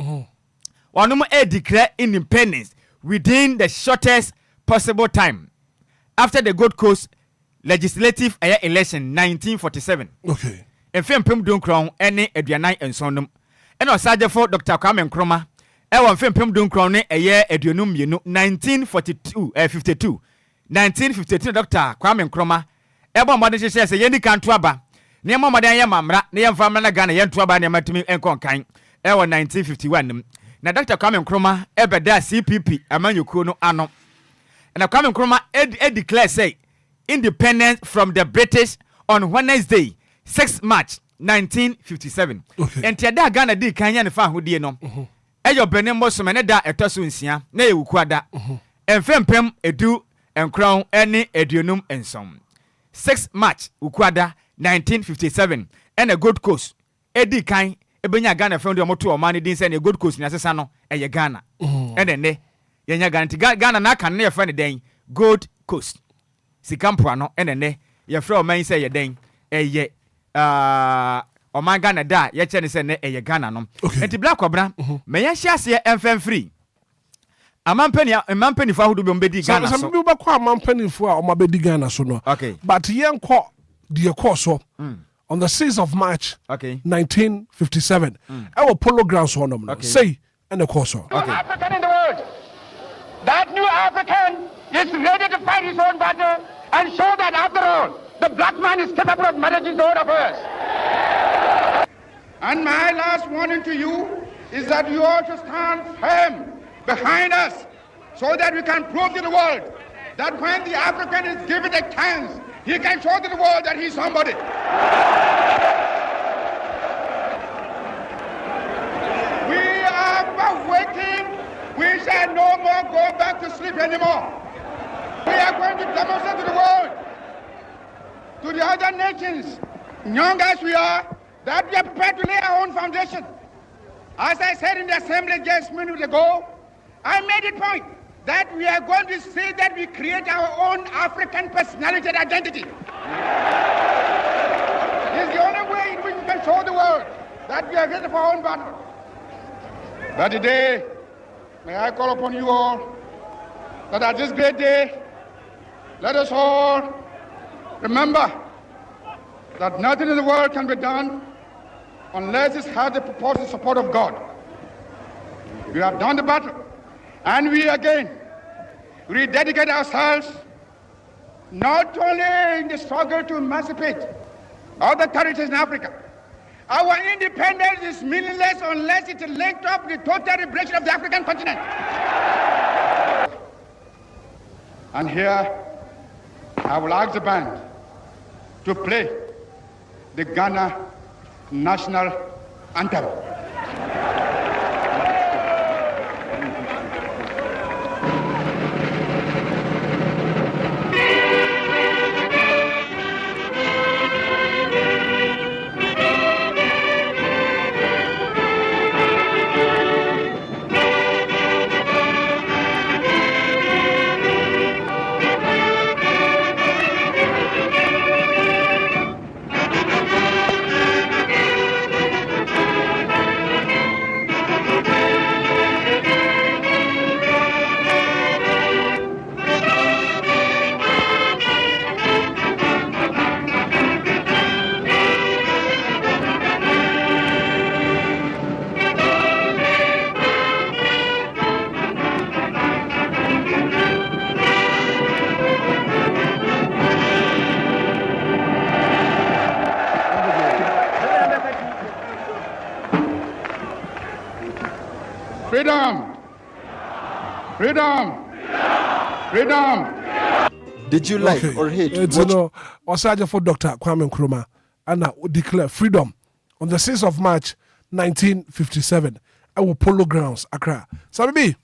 onum declare independence within the shortest possible time after the Gold Coast legislative election 1947 okay mfempem donkron ene aduanan ensonum ene osagefo Dr. Kwame Nkrumah ewo mfempem donkron ne aduanum mienu 1952 Dr. Kwame Nkrumah ebo modern hye se yeni kanto aba ne mo modern ye mamra ne ye mfamra na Ghana ye nto aba ne matumi enkonkan ewo 1951 na Dr. Kwame Nkrumah ebeda CPP amanyekuo no ano na Kwame Nkrumah declare say independence from the British on Wednesday 6 March 1957 entiada Ghana di kanya ne fa hodie no eyo benin mosome ne da etoso nsia na ewukuada emfempem edu enkron ene aduonum ensom 6 March ukuada 1957 ene Gold Coast edi kan ebenya Ghana fa ndi omoto omani din se ne Gold Coast ni asesa no eye Ghana ene ne yenya Ghana na kan ne ye fa ne den Gold Coast sikampo ano ene ne ye fra oman se ye den eye oman Ghana da ye che ne se ne eye Ghana no enti black obra me ye hia se emfem free amampani fa hudu mbedi Ghana so some people kwa amampani fo a omabedi Ghana so no okay but yenko the course on the 6th of March 1957 our polo grounds on them say and the course African in the world that new African is ready to fight his own battle and show that after all the black man is capable of managing his own affairs. And my last warning to you is that you all should stand firm behind us so that we can prove to the world that when the African is given a chance, he can show to the world that he's somebody. We are waiting. We shall no more go back to sleep anymore. We are going to demonstrate to the world, to the other nations, young as we are, that we are prepared to lay our own foundation. As I said in the assembly just minutes ago, I made it point that we are going to see that we create our own African personality and identity. It's the only way in which we can show the world that we are ready for our own battle. But today, may I call upon you all that at this great day, let us all remember that nothing in the world can be done unless it has the purported support of God. We have done the battle, and we again rededicate ourselves not only in the struggle to emancipate other territories in Africa. Our independence is meaningless unless it is linked up with the total liberation of the African continent. And here, I will ask the band to play the Ghana national anthem. Freedom! Freedom! Freedom! Did you like or hate? It's no, Osaja for Dr. Kwame Nkrumah and now declare freedom on the 6th of March 1957 ɛwɔ Polo Grounds Accra. Sabi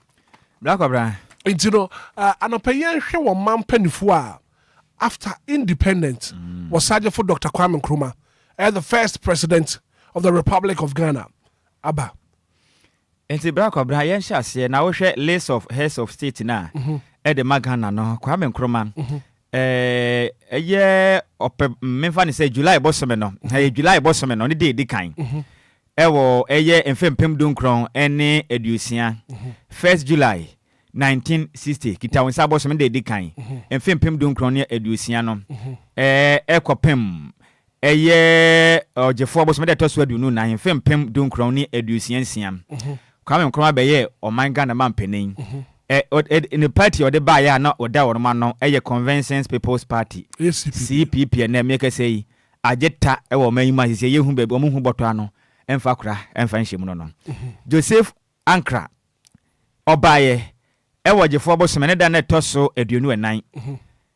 Black Obra. Nti no anɔpɛ yɛn hwɛ wɔ man mpanimfoɔ a after independence was sergeant for Dr. Kwame Nkrumah as the first president of the Republic of Ghana. Aba. Nti Black Obra yɛn hyɛ aseɛ na wohwɛ list of heads of state na ɛde Ghana no Kwame Nkrumah ɛyɛ ɔpɛ memfa ne sɛ July bɔsɔmɛ no July bɔsɔmɛ no ne de edi kan ɛwɔ ɛyɛ mfempem dunkron ɛne aduosia 1st July 1960 kita wɔn nsa bɔsɔmɛ de edi kan mfempem dunkron ne aduosia no ɛkɔpem ɛyɛ ɔgyefoɔ bɔsɔmɛ de ɛtɔ so aduonu na mfempem dunkron ne aduosia nsia Kwame Nkrumah bɛyɛ ɔman Ghana man panin in the party or the buyer not or that or man no Conventions People's Party CPP and then make us say Ajeta or may you say you who be who botano and fakra and fancy mono Joseph Ankra or buyer ever the four boss man than a tosso at you and nine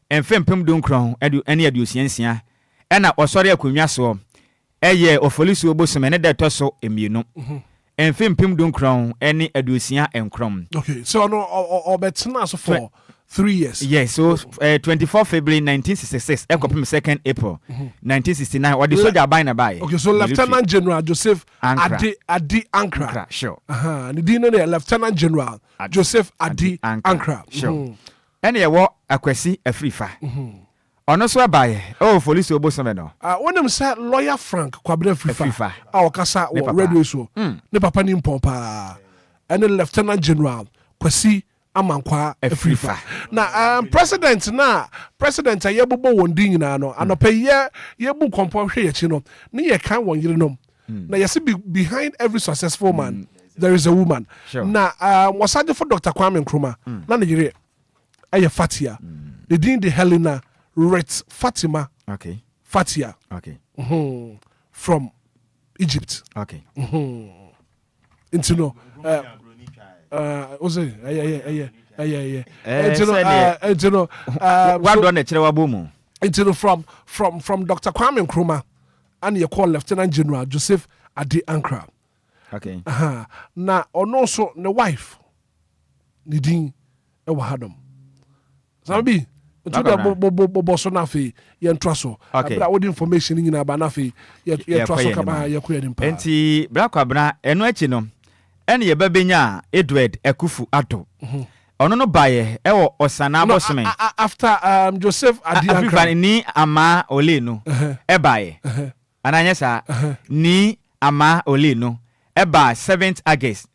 and fem pum dunkron edu any aduciencia and I was sorry I could yaso a year of Felicio Bosman that tosso immuno and film pim don't crown any educia and crom. Okay, so no or betina so for 3 years. Yes, so 24 February 1966, 2nd April 1969. What the soldier by na by. Okay, so Lieutenant General Joseph Adi Ankra. Sure. And the Dean Lieutenant General Joseph Adi Ankra. Sure. Any what akwesi afrifa. Ono so abaye police obosome no when them say lawyer Frank Kwabena Frifa kasa radio so ne papa ni mpompa and Lieutenant General Kwesi Amankwa Afrifa na president ayebobo wondin na no anope yebu kompo hwe ye chi no ne ye kan won yire no na yesi behind every successful man there is a woman na wasaje for Dr. Kwame Nkrumah na ne yire aye Fatia the din de Helena Ret Fatima. Okay. Fatia. Okay. From Egypt. Okay. Into no. Ose. Yeah. Into no. What done the Chewabumu? Into no from Dr. Kwame Nkrumah and you call Lieutenant General Joseph Adi Ankra. Okay. Na also the wife. Nidin Ewahadom. Sabi. To the bosso nafi yen traso. Okay. But what information in about nafi yen traso kaba ye kwedim pa. Enti Black Abra eno echi no. Ene ye babenya Edward Ekufu Ato. Ono no baye ewo osana bosome. After Joseph Adi Ankra ni ama ole no. Ebaye. Ananya sa ni ama ole no. Eba 7th August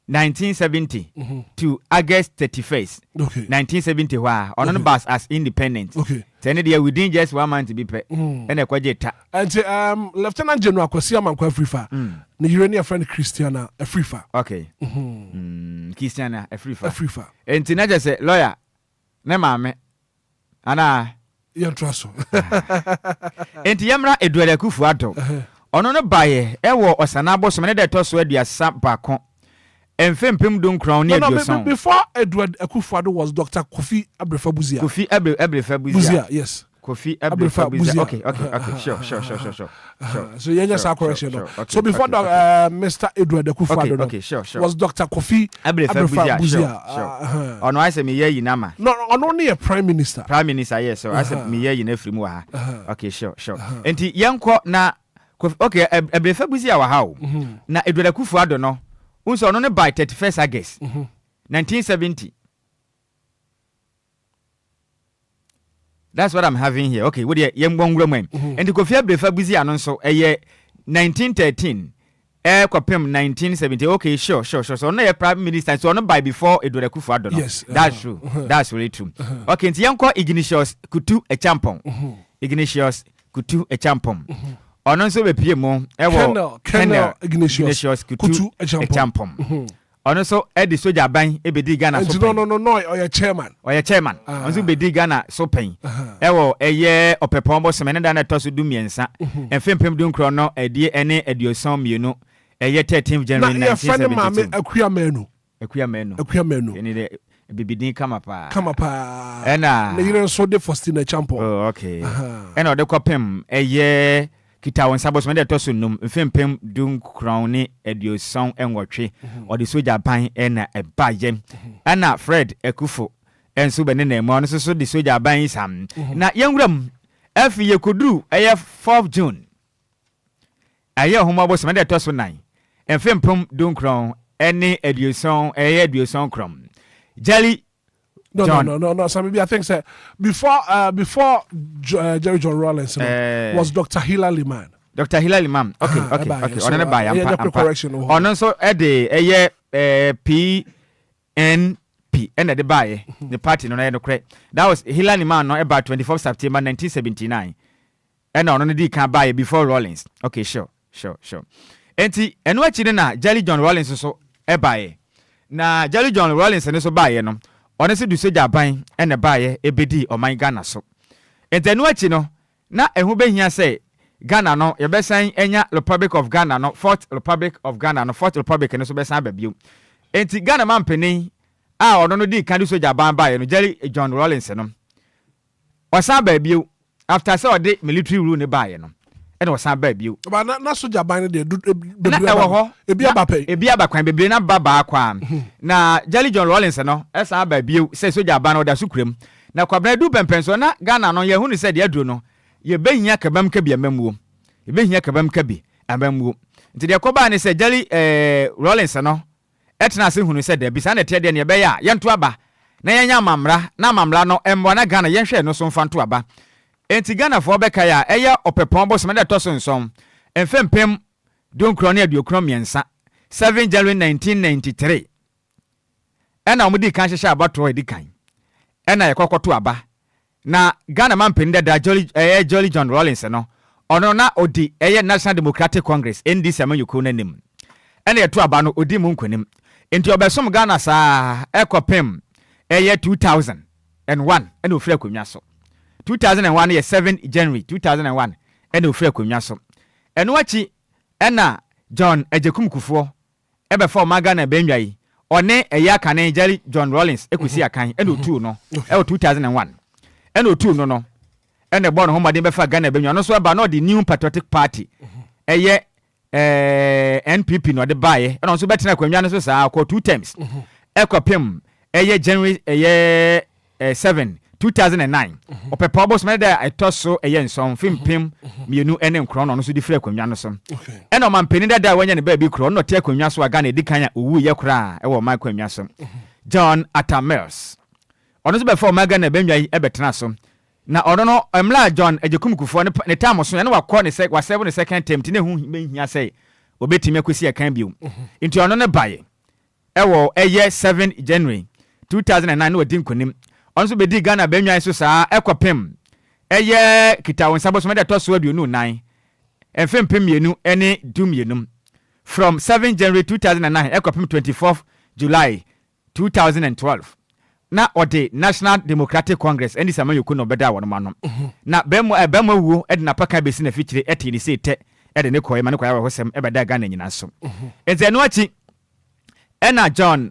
1970 to August 31st, 1970. Wow, on bus as independent. Okay, 10 years within just 1 month to be paid. And a quadjeta. And Lieutenant General Kwesi Amankwa Afrifa, the Urania friend Christiana Afrifa. Okay, Christiana Afrifa. And Tinaja said, lawyer, ne mame, Anna, Yantraso. And Yamra Edward Kufuato. On a buyer, Ewo or Sanabo, so many that toss where you are sat back on. And Fempim don't crown near before Edward Akufo-Addo was Dr. Kofi Abrefa-Buzia. Kofi Abrefa-Buzia. Yes. Kofi Abrefa-Buzia. Okay. Sure. So you just have correction. So before Mr. Edward Akufo-Addo was Dr. Kofi Abrefa-Buzia. On I say me ye nama. No, on only a prime minister. Prime minister, yes. So I said me ye in every more. Okay, sure. And the young court na okay, Abrefa-Buzia wa how. Na Edward Akufo-Addo no. Also, on by 31st August 1970. That's what I'm having here. Okay, what the young one woman and the Kofi Abrefa-Buzia also a year 1913. Kwapem 1970. Okay, sure. So no prime minister. So not by before Edward Akufo-Addo. Yes, that's true. That's really true. Okay, the young Ignatius Kutu a champon. Ignatius Kutu a champon. Ono so be piemo Colonel Ignatius Kutu Echampom. Ono so Eddie Soja Ban e bedi Ghana so. No, or chairman. Ono so bedi Ghana so pen. Ewo eye opepombo semene da na toso du miensa. Enfempem du nkro no edie ene edioson mienu. Eye 13th January 1972. Akuya menu. Eni de bibidin kama pa. Ena. Ne yire so de Faustina Champo. Oh, okay. Ena de kwapem eye kita won sabo so me de to so num mfempem dun crown ne eduoson enwotwe or the soldier ban na ebaye ana Fred Ekufo enso be ne na emu no so the soldier ban sam na yenwuram afi yekoduru 4th June aye homabo so me de to so 9 mfempem dun crown ene eduoson crown Jelly No, John. no. So maybe I think that before Jerry John Rawlings was Dr. Hilary Man. Dr. Hilary Man. Okay. So, On buy correction. On so the PNP and the buy the party no correct. That was Hilary Man no about 24th September 1979. And on the can buy before Rawlings. Okay, sure. And what you na Jelly John Rawlings so buy. Na Jelly John Rawlings and so buy no. Honestly, do say Japan and a buyer a bidi or my Ghana so. And then what you know, na who be here say Ghana no, you best saying Enya Republic of Ghana no, 4th Republic of Ghana no, 4th Republic and so best say baby. And the Ghana man penny, or no di can do so Japan buy no Jelly John Rawlings no. Or some baby after so day military rule ne buy no. And was some baby. But not so Japan they do Ebia bakwan bebre na baba kwa na Jelly John Rawlings no esa ba bio se soja ba no da sukrem na kwabna du pempenso na Ghana no ye hu ni se de aduro no ye behia kabam ka bi amamuo ye behia kabam ka bi amamuo nti de koba ni se Jelly Rawlings no etna se hu ni se de bi sa na te de ne be ya ye nto aba na ye nya mamra na mamra no embo na Ghana ye hwe no so mfa nto aba enti Ghana fo be ka ya eye opepon bo so me de to so nsom emfempem don kroni aduokron miensa 7 January 1993 ena omudi kan hyehyɛ abato edi kan ena yekokoto aba na Ghana man pende da Jolly John Rawlings no ono na odi National Democratic Congress NDC amanyuko nanim ena yeto aba no odi mu nkonim enti obesom Ghana saa ekopem 2001 ena ofira konwa so 2001 ye 7 January 2001 ena ofira konwa so eno achi ena John Ejekum Kufuor ebe for Magana benwai one eya kane Jelly John Rawlings ekusi akan ena otu no e 2001 ena otu no ena born home de be fa Ghana benwai no so eba no the New Patriotic Party eye NPP no de bae ena so betena kwanwa no so saa ko 2 terms ekopem eye January eye 7 2009 opepa boss me da etoso eye nson fimpim mienu ene nkro no so di frɛ kwanwa no so ena man peni da wanya ne ba bi kro no te kwanwa so aga na edikan owu ye kra e wo man kwanwa so John Atamers ono so be for maga na benwa yi ebetena so na ono no emla John Ejekum Kufuor ne time so ne wakɔ ne sɛ wa 7 second term ti ne hu hia sɛ obetimi akosi akan biom into ono ne baye ewo eye 7 January 2009 no odi nkonim onso be di Ghana benwan so saa ekopem eye kita won sabo so me de to so aduonu 9 enfempem mienu ene dumienum from 7 January 2009 ekopem 24th July 2012 na ode National Democratic Congress eni sama yoku no beda won ma no na bemu wu ede na paka besi na fichire eti ni sete ede ne koye ma ne koye wa hosem ebeda Ghana nyina so eze no achi ena John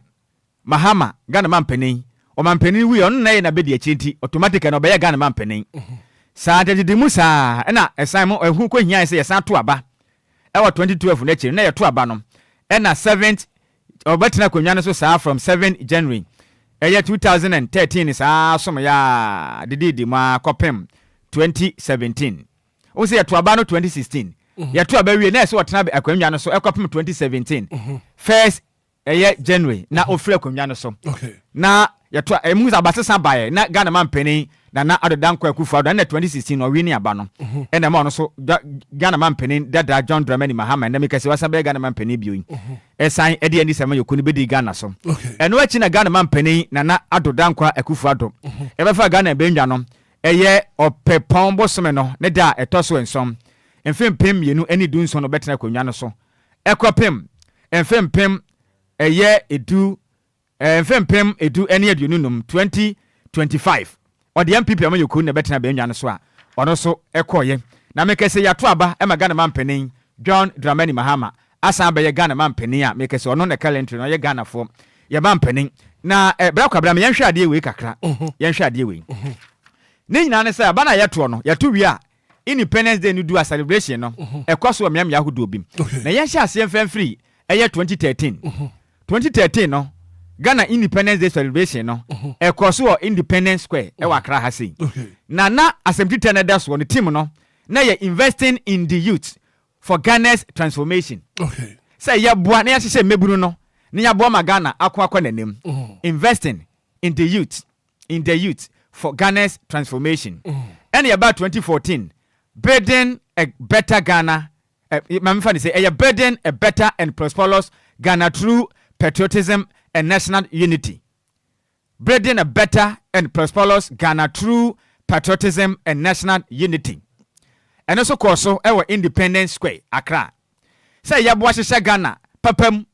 Mahama Ghana mampanin o mampanin wi on na bedi achinti automatic na obeya Ghana mampanin sa de musa ena esan mo ehu ko hia se yesan to aba e wa 2012 na chiri na ye to aba no ena 7th obetina konwa no so sa from 7 January eye 2013 sa som ya dididi ma kopem 2017 o se ye to aba no 2016 ye to aba wi na se wotena akonwa no so ekopem 2017 first eye January na ofre akonwa no so na yeto emuza basesa bae na Ghana mampeni na adodan kwa Kufuor na 2016 no wini aba no ena ma no so Ghana mampeni dada John Dramani Mahama na mekase wasabe Ghana mampeni bioi esan ede ani sema yokuni bedi Ghana so eno achi na Ghana mampeni na adodan kwa Kufuor ebefa Ghana benwa no eye opepon bosome no ne da etoso ensom emfempem yenu eni dunso no betena konwa no so ekopem emfempem eye edu fempem edu ene aduonu num 2025 odi MPP amayoku na betena benwa no so a ono so ekoye na mekese yato aba e Ghana mampanin John Dramani Mahama asa be Ghana mampanin a mekese ono na calendar no ye Ghana fo ye mampanin na bra kwabra me yenhwe ade we kakra yenhwe ade we ne nyina ne se aba na yato no yato wi a Independence Day no do a celebration no. E kwa so miam yahudo bim. Na yen hye ase mfan free eye 2013. 2013 no. Ghana Independence Day celebration no. E kwa so Independence Square e wa Accra ha sei. Na Assembly Teneda so the team no. Na ye investing in the youth for Ghana's transformation. Okay. Say ya boa na ya hye mebunu no. Na ya boa ma Ghana akwa nanem. Investing in the youth for Ghana's transformation. And about 2014, building a better Ghana. Building a better and prosperous Ghana through patriotism and national unity. Building a better and prosperous Ghana through patriotism and national unity. And also Koso, our Independence Square, Accra. Say Yabuasha Ghana, Papam,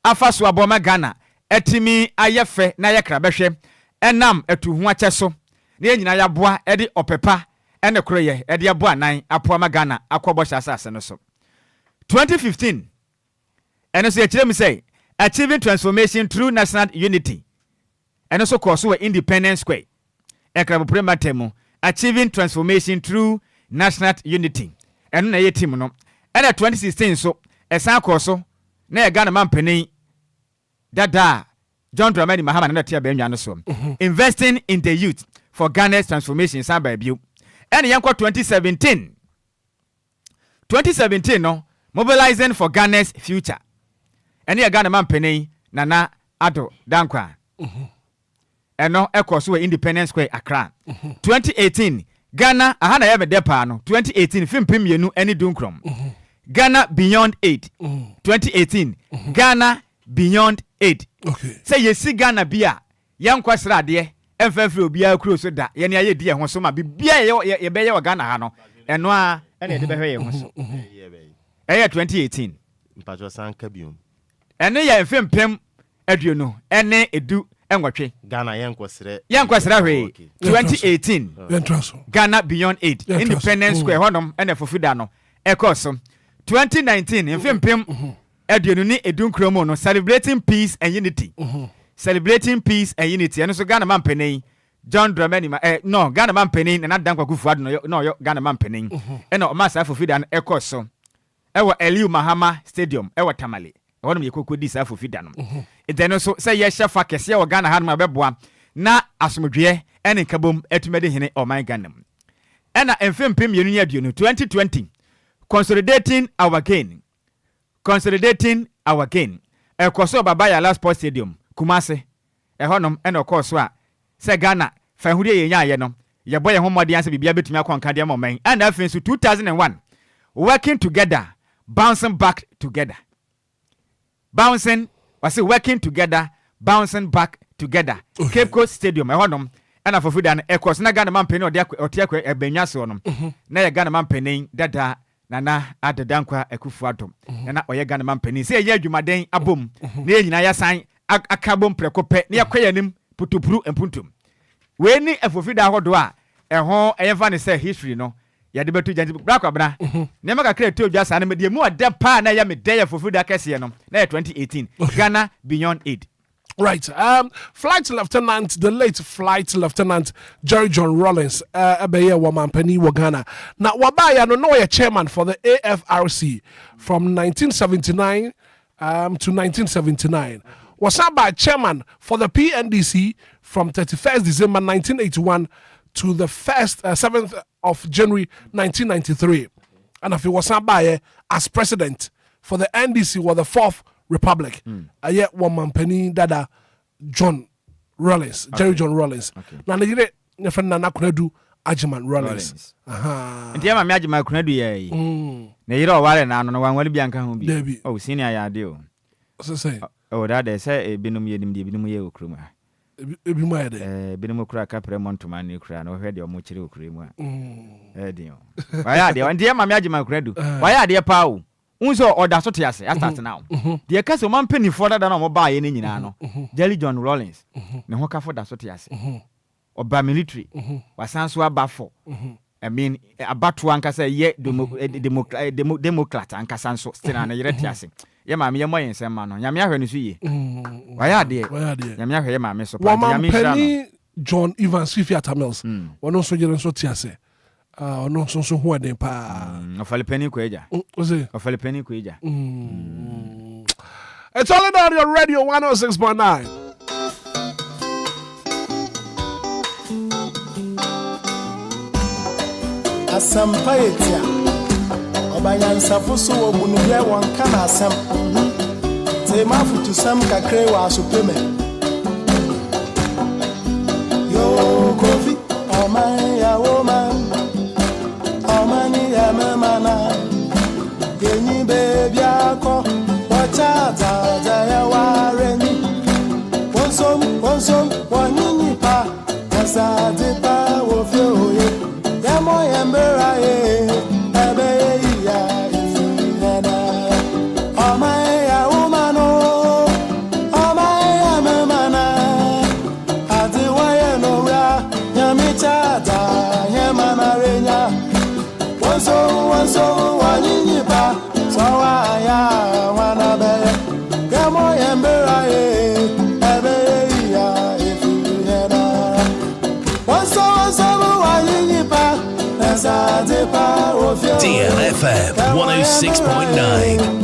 Afasu Aboma Ghana, Etimi Ayafe, Nayakra Beshe, and Nam etu Huachaso. Ne nyina ya boa ede opepa ene kroye ede aboa nan apoama Ghana akwobosha asase no so 2015 ene so yekire mi say achieving transformation through national unity ene so koso Independence Square ekrabo prematemu achieving transformation through national unity ene na ye team no ene 2016 so esan koso na ye Ghana mampani dada John Dramani Mahama na tia benwa no so investing in the youth for Ghana's transformation san by you. And yanko 2017 no mobilizing for Ghana's future. And ya Ghana man penny Nana Ado Dankwa. And no echo Independence Square Accra. 2018 Ghana ahana ebe depa no 2018 film pim yenu any dunkrom. Ghana Beyond 8. 2018 Ghana Beyond 8. Okay. Say you see Ghana bia yankwa srade emfafre Obia kuro so da ye ne aye die ho so ma bibia ye be ye wa Ghana ha no eno a ene de be hwe ye ho so 2018 mpacho sanka biom ene ye mfempem aduonu ene edu enwotwe Ghana yenkwasre hwe 2018 Ghana Beyond 8 Independence Square honom ene fofida no ekoso 2019 mfempem aduonu ni edu nkromo no celebrating peace and unity. Celebrating peace and unity. And so Ghana man penny John Dramani no Ghana man penny na dankwa kufuad no Ghana man penny. Eno masa fofida an ekoso. Ewa Eliu Mahama Stadium ewa Tamale. Wonu yekokodi sa fofida no. Then so say ye chef akese wa Ghana han ma beboa na asomdwe ene kabom etumede hene o man Ghana. Ena emfempem yenu ya duonu 2020 consolidating our gain. Ekoso baba ya last sports stadium Kumase honom ene okoso a se Ghana fa hurie ye nya no ye boye homodi anse bibia betumi akwanka de momen and afin so 2001 working together bouncing back together working together Cape Coast Stadium honom ena fofida na ekoso na Ghana man peni otiakwa ebenya so no na ye Ghana man peni dada Nana Adadankwa Ekufuadom. Nana oye Ghana man peni. Se ye adwumaden abom. Na ye nyina ya san akabom prekope. Na yakwaya nim putupuru empuntum. We ni efofida hodo a eho eyefa ne say history no. Ya de betu janti brakwa bra. Na maka create odwa san me de mu ade pa na ya me de efofida kese no. Na 2018. Ghana Beyond 8. Right. Flight Lieutenant, the late Flight Lieutenant Jerry John Rollins, Ebeye Wamampeni Wagana. Now, Wabaya no chairman for the AFRC from 1979 to 1979. Was by chairman for the PNDC from 31st December 1981 to the 7th of January 1993. And if he was by as president for the NDC was the 4th Republic. I yet one man penny dada John Rollins, Jerry John Rollins. Na nigire ne friend na kunedu Ajiman Rollins. Nti ama me Ajiman kunedu ye. Na yire o wale na no wanwale bi anka ho bi. Oh senior ya de o. So say. Oh dada say ebinum ye nim de ebinum ye okruma. Ebinum ye de. Ebinum kura ka premont man ni kura na o hwede o mo kire okruma. De o. Waya de nti ama me Ajiman kunedu. Waya de pa o. Unso order so tiase start now. The case o man penny for that na mo ba ye ni nyina no. Jerry John Rollins. Ne ho ka for that so tiase. Oba military. Wasan so aba for. I mean abatu anka say ye democrat anka sanso still na yere tiase. Ye ma me ye mo yensem ma no. Nyame ahwe ni so ye. Waya de. Nyame ahwe ye ma me so pa. Nyame John Evans Fifia Tamils. Wono so yere so tiase. no so ho eden pa. Ofalepeni ko eja. Ofalepeni ko eja. It's all on your radio 106.9. Asampaetia Obanyansafo so wo bunuye won kana asem te mafutu sam kakre wa asopeme yo kofi oman ya woman omani ya mama yenyi baby akọ wacha za ya wareni wonsom wonyinyi pa asa de pa wo fi oye Yamo yambera ebe ya ifuna Omaya umano Omaya memana Adiwaye no ra Nyamichata Nyamana renya Wanso wanyinyipa Sawaya wanabe Yamo yambera ebe ya ifuna Wanso wanyinyipa DLFM 106.9.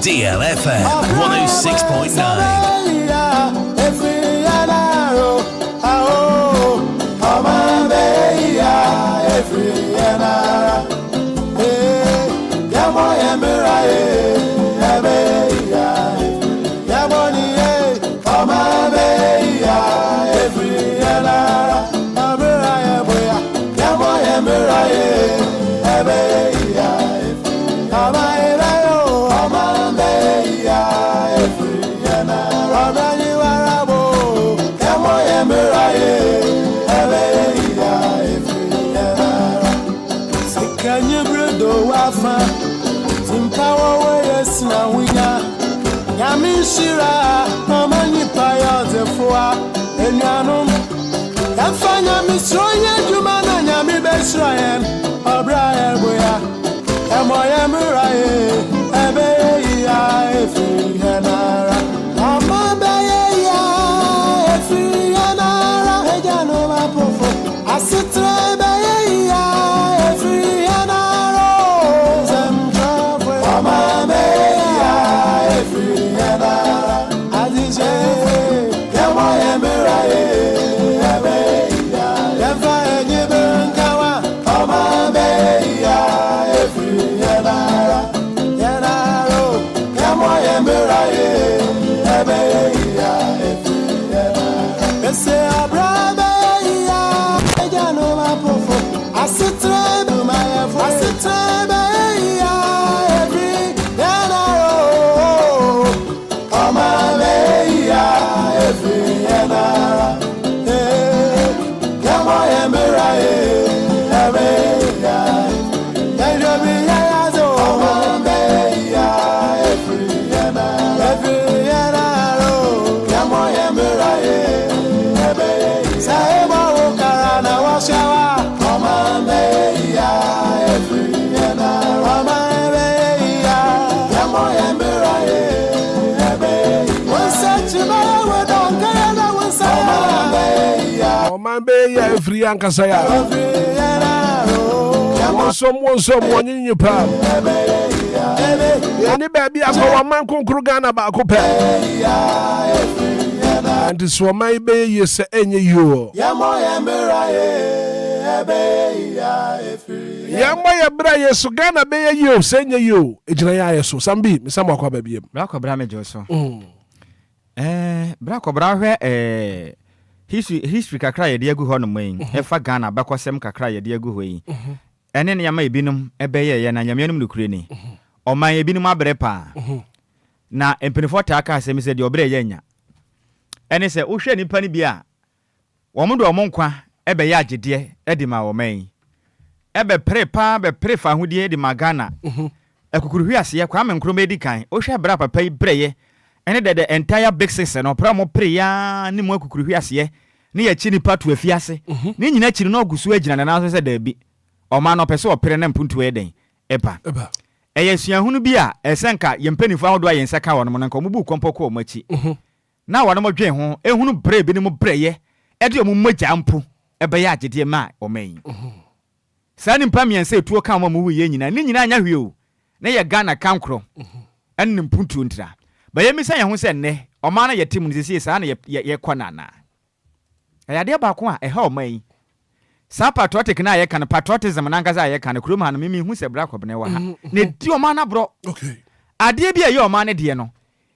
DLFM 106.9. Shira, Mamani Paya, the Foa, and Yanum, and Fanya Misroya, Jumana, Yami Besrayan, O'Brien, Boya, and Moyamurae, Abeya, Frianara, Amabaya, Frianara, Ejanova Pofo, Asitra Baya, Frianara, Zamtra, Amabaya, Frianara. Be free and Casaya. Some one in your palm. Any baby, I saw a man con Krugana about Copa. And this one may be yes, any you. Yamaya Braya Sugana Bay you, send you. Ejaya so some be some of baby. Black or Brame Joso. Black or Brave, history kakra ye de agu ho no main efa Ghana bakwasem kakra ye de agu ho yi ene ne yama ebinum ebeye ye na nyame anum nukure ni ɔman ebinom abrɛ pa na empenifo ta aka asɛm sɛ de obrɛ yɛnya ɛne sɛ wohwɛ nipa ne bi a wɔn do wɔn nkwa ɛbɛyɛ agyedeɛ ɛde ma ɔman ɛbɛ pre pa bɛ pre fa hodie de ma Ghana ɛkukuruhwi aseɛ kwa amenkrom edi kan wohwɛ bra papa yi brɛyɛ ɛne the entire big six no pra mo pre ya ne mo akukuruhwi aseɛ ne yɛ chi nipa to afiase ne nyina chi no ogusu agyina na so sɛ da bi ɔman no pɛ sɛ ɔpere na mpuntu ɛden ɛpa ɛyɛ suahunu bi a ɛsɛnka yɛmpanifo ahodo a yɛnsa ka wɔn mo nka ɔmo bu kɔmpɔkɔ ɔmo akyi na wɔn mo dwen ho ehunu bre bi ne mo brɛyɛ ɛde ɔmo mogya mpo ɛbɛyɛ agyedeɛ ma ɔman saa nipa miɛnsa etuo ka ɔmo wu yɛ nyina ne nyina anya hwie o na yɛ Ghana kankro ɛne mpuntu ntira bɛyɛ mi sɛ yɛn ho sɛ nnɛ ɔman no yɛ tim no sisi saa na yɛ kɔ nana ɛyade ba ko a ɛha ɔman saa patriotic na yɛ kan patriotism na nkasa yɛ kan kurom ha no mimi hu sɛ bra kɔbene wɔ ha na di ɔman na bro adeɛ bi a yɛ ɔman ne deɛ no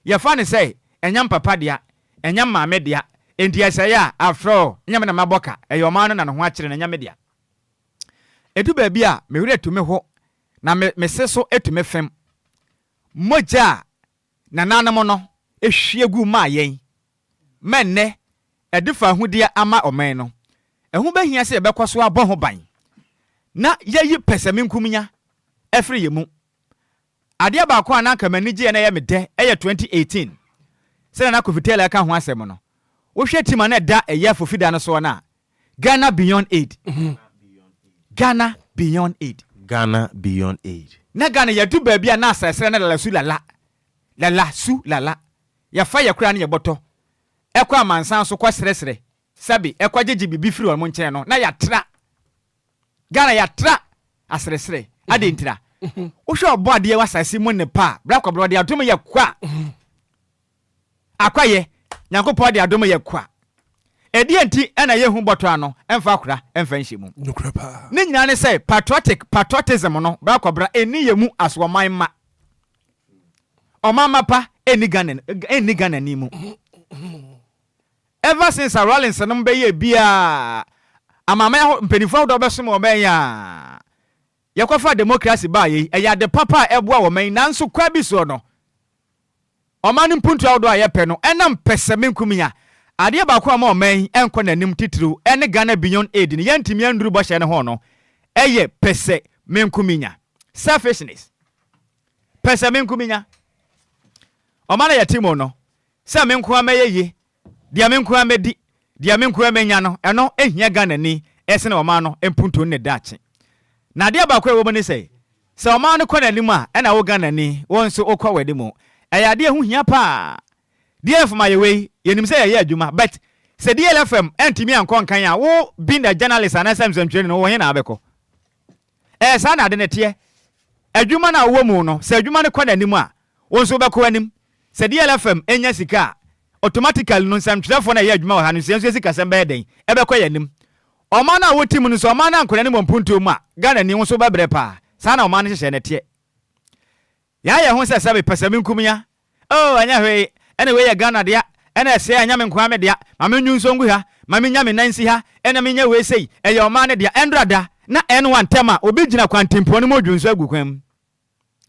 yɛfa ne sɛ ɛnyam papa deɛ ɛnyam maame deɛ enti ɛsɛ yɛ afro nyam na maboka ɛyɛ ɔman no na ne ho akyere na nyam deɛ edu ba bi a mehwere tumi ho na me se so etume fem mogya na nanom no ehwie gu ma yɛn menne ɛdefa ahudeɛ ama ɔman no ɛho behia sɛ ɛbɛkɔ so abɔ ho ban na yɛyi pɛsɛme nkumnya ɛfiri yɛ mu adeɛ baako a na nkamani gye na yɛ medɛ ɛyɛ 2018 sɛ na kofitela ka ho asɛm no wohwɛ tima na da ɛyɛ fofida no so na Ghana Beyond Aid Ghana Beyond Aid Ghana Beyond Aid na Ghana yɛdu baabi a na asɛsɛ na lala su lala yɛfa yɛkora ne yɛbɔtɔ ɛkɔ amansan so kɔ srɛsrɛ sabi ɛkɔ gyegye bibi firi wɔn nkyɛn no na yɛatra Ghana yɛatra asrɛsrɛ adentira wohwɛ ɔbɔ adeɛ wasase mu ne pa brakɔbrɔ de adom yɛ kwa akwaye nyankopɔ de adom yɛ kwa ɛdi enti ɛna yɛhu bɔtɔ ano ɛmfa akora ɛmfa nhyɛ mu ne nyina ne sɛ patriotism no brakɔbrɔ ɛni yɛ mu asoɔman ma ɔmama pa ɛni Ghana ni mu ever since a Rollins no be bia amama mpenifo do besom omen ya yakwafa democracy ba yi eya de papa eboa omen nanso kwa bi so no oman mpuntu awdo ayepe no enam peseme nkumia ade ba kwa ma omen enko nanim titiri ene Ghana Beyond Aid ni yantimi anduru bo hye ne ho no eye pese menkuminya selfishness pese menkuminya oman ya timo no se menku amaye dia menku amedi dia menku amenya no eno ehia Ghana ni ese ne oman no empunto ne dache na dia ba kwa wo ne se oman no kɔ nanim a ena wo Ghana ni won so okɔ wadi mu ɛyɛ ade hu hia pa DLFM ayewei yenim sɛ yɛ adwuma but sɛ DLFM entimi ankɔ nkan a wo being a journalist and SMSM no wo he na abɛkɔ sa na ade ne te adwuma na wo mu no sɛ adwuma ne kɔ nanim a won so bɛkɔ anim sɛ DLFM enya sika automatically no samtwerefo na yɛ adwuma wɔ ha no sɛ sika sɛm bɛyɛ den ɛbɛkɔ yanim ɔman na wo tim no so ɔman na ankɔ nanim mpunto mu a Ghana ni wo so bɛbrɛ pa saa na ɔman no hyehyɛ ne te ya ho sɛ sɛbe pɛsɛme nkumya anya hwee ene we yɛ Ghana dia ene ɛsɛ anya me nkwa me dia ma me nwu nsongu ha ma me nya me nansi ha ene me nya we sei ɛyɛ ɔman ne dia ɛndrada na ɛno antɛm a obi gyina kwantempo no modwunso agukwam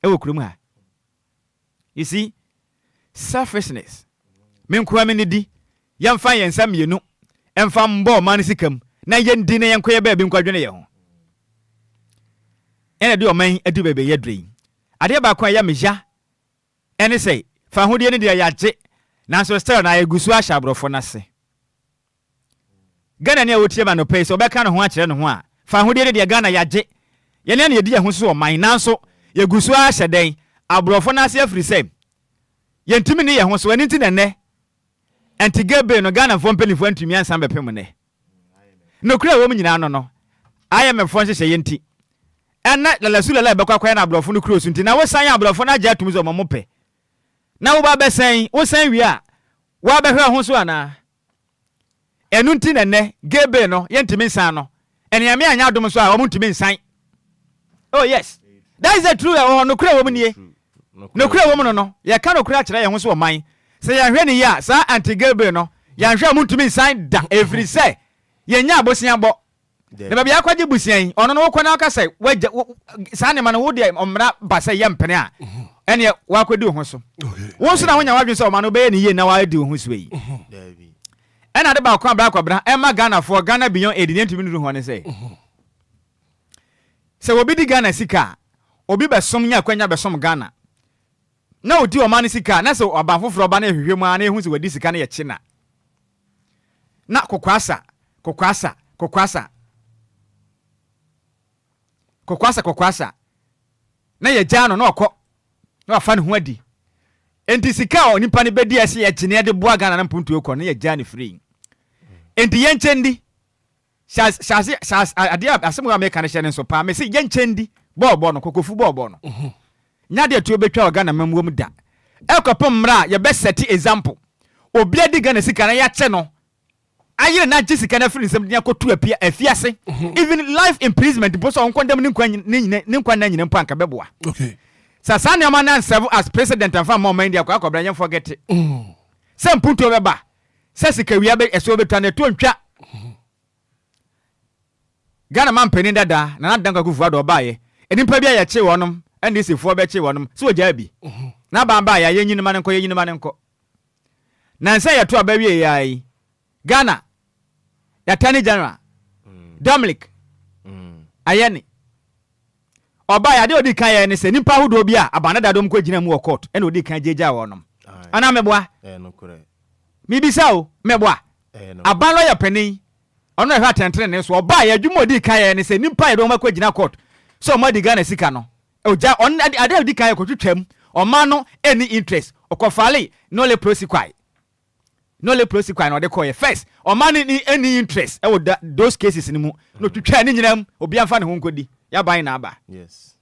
ɛwɔ kurum ha you see selfishness menkwa me ne di yɛmfa yɛnsa mienu ɛmfa mbɔ ɔman ne sikam na yɛndi na yɛnkɔ yɛ baabi nkwadwene yɛ ho ene de ɔman adu baabi yɛ dre ade ba kwa ya meja ene sei fa hodie ne de yagye nanso still na agusu ahya abrofo na se Ghana ne wotie ba no pay so bɛka ne ho akyerɛ ne ho a fa hodie ne de Ghana yagye yene ne yedi ho so ɔman nanso yegusu ahya den abrofo na se afiri sɛ yentimi ne yɛ ho so ani nti nene anti gebe no Ghana fo mpelifo antumi ansan bɛpem ne no kura wo nyina no IMF fo nhyehyɛ yenti ɛna lalasula bɛkɔ akɔ na abrofo no kuro so nti na wo san abrofo na agya tumi so ɔmo pɛ na wo ba bɛsɛn wo san wi a wo abɛhwɛ ho so ana ɛnu nti nene gebe no yentimi nsan no ɛniame anya adom so a ɔmo ntumi nsan oh yes that is the true no kura wo nie no kura wo no ye ka no kura kyerɛ yɛ ho so ɔman sɛ yɛhwɛ ne ya saa anti gebe no yɛhwɛ mo ntumi nsan da every say yɛnya abosia bɔ na ba bia kwaje busian ono no wokɔ na aka sɛ wagya saa ne ma no wo de omra ba sɛ yɛmpene a ɛne wakɔdi ho so wo so na wonya wadwen sɛ ɔma no bɛyɛ ne yie na wadi ho so yi ɛna de ba kwa bra ɛma Ghana for Ghana beyond 80 ne ntumi nuru ho ne sɛ sɛ obi di Ghana sika obi bɛsom nya kwanya bɛsom Ghana na odi ɔma ne sika na sɛ ɔban foforo ɔba na ehwehwɛ mu a na ehu sɛ wadi sika na yɛ kye na kokwasa na yɛ gya no na ɔkɔ na wafa ne ho adi enti sika o nipa ne bedi ase yɛ kyene de boa Ghana na mpuntu ekɔ na yɛ gya ne free enti yɛ nkyɛndi ade asɛm wa meka ne hyɛ ne nso pa me se yɛ nkyɛndi bɔɔbɔ no kokofu bɔɔbɔ no nya de atuo betwa Ghana mamuom da ɛkɔpɔ mmra yɛ bɛ set example obi adi Ghana sika na yɛ kyɛ no ayire na gye sika na free nsɛm de akotu afiase even life imprisonment bo so on condemn ne nkwa na nyina mpo anka bɛboa okay sasa ne ama na serve as president and farm man dia akwa bra nyem forget sɛ mpunto bɛba sɛ sika wia bɛ ɛso bɛtwa na to ntwa Ghana man panin dada na danka kufu ado baaye enimpa bia yɛ kye wɔnom ɛne sefo bɛ kye wɔnom sɛ ogya bi na ba ba ya yɛnyini ma ne nkɔ na nsɛ yɛ to aba wie yayi Ghana Attorney General Dominic Ayeni Oba ya de odi kan ya ne se nipa hodo bi a abana da dom ko gina mu court ene odi kan jeja wonom ana meboa no kure mi bisa o meboa aban lawyer panin ono ehwa tentre ne so oba ya dwuma odi kan ya ne se nipa ya dom ko gina court so mo di Ghana sika no oja on ade odi kan ya ko twetwam o ma no any interest okofale no le prosecute no de call you first or man any interest e would those cases ni mu no twetwa ni nyinam obi amfa ne ho nkodi ya ban na aba yes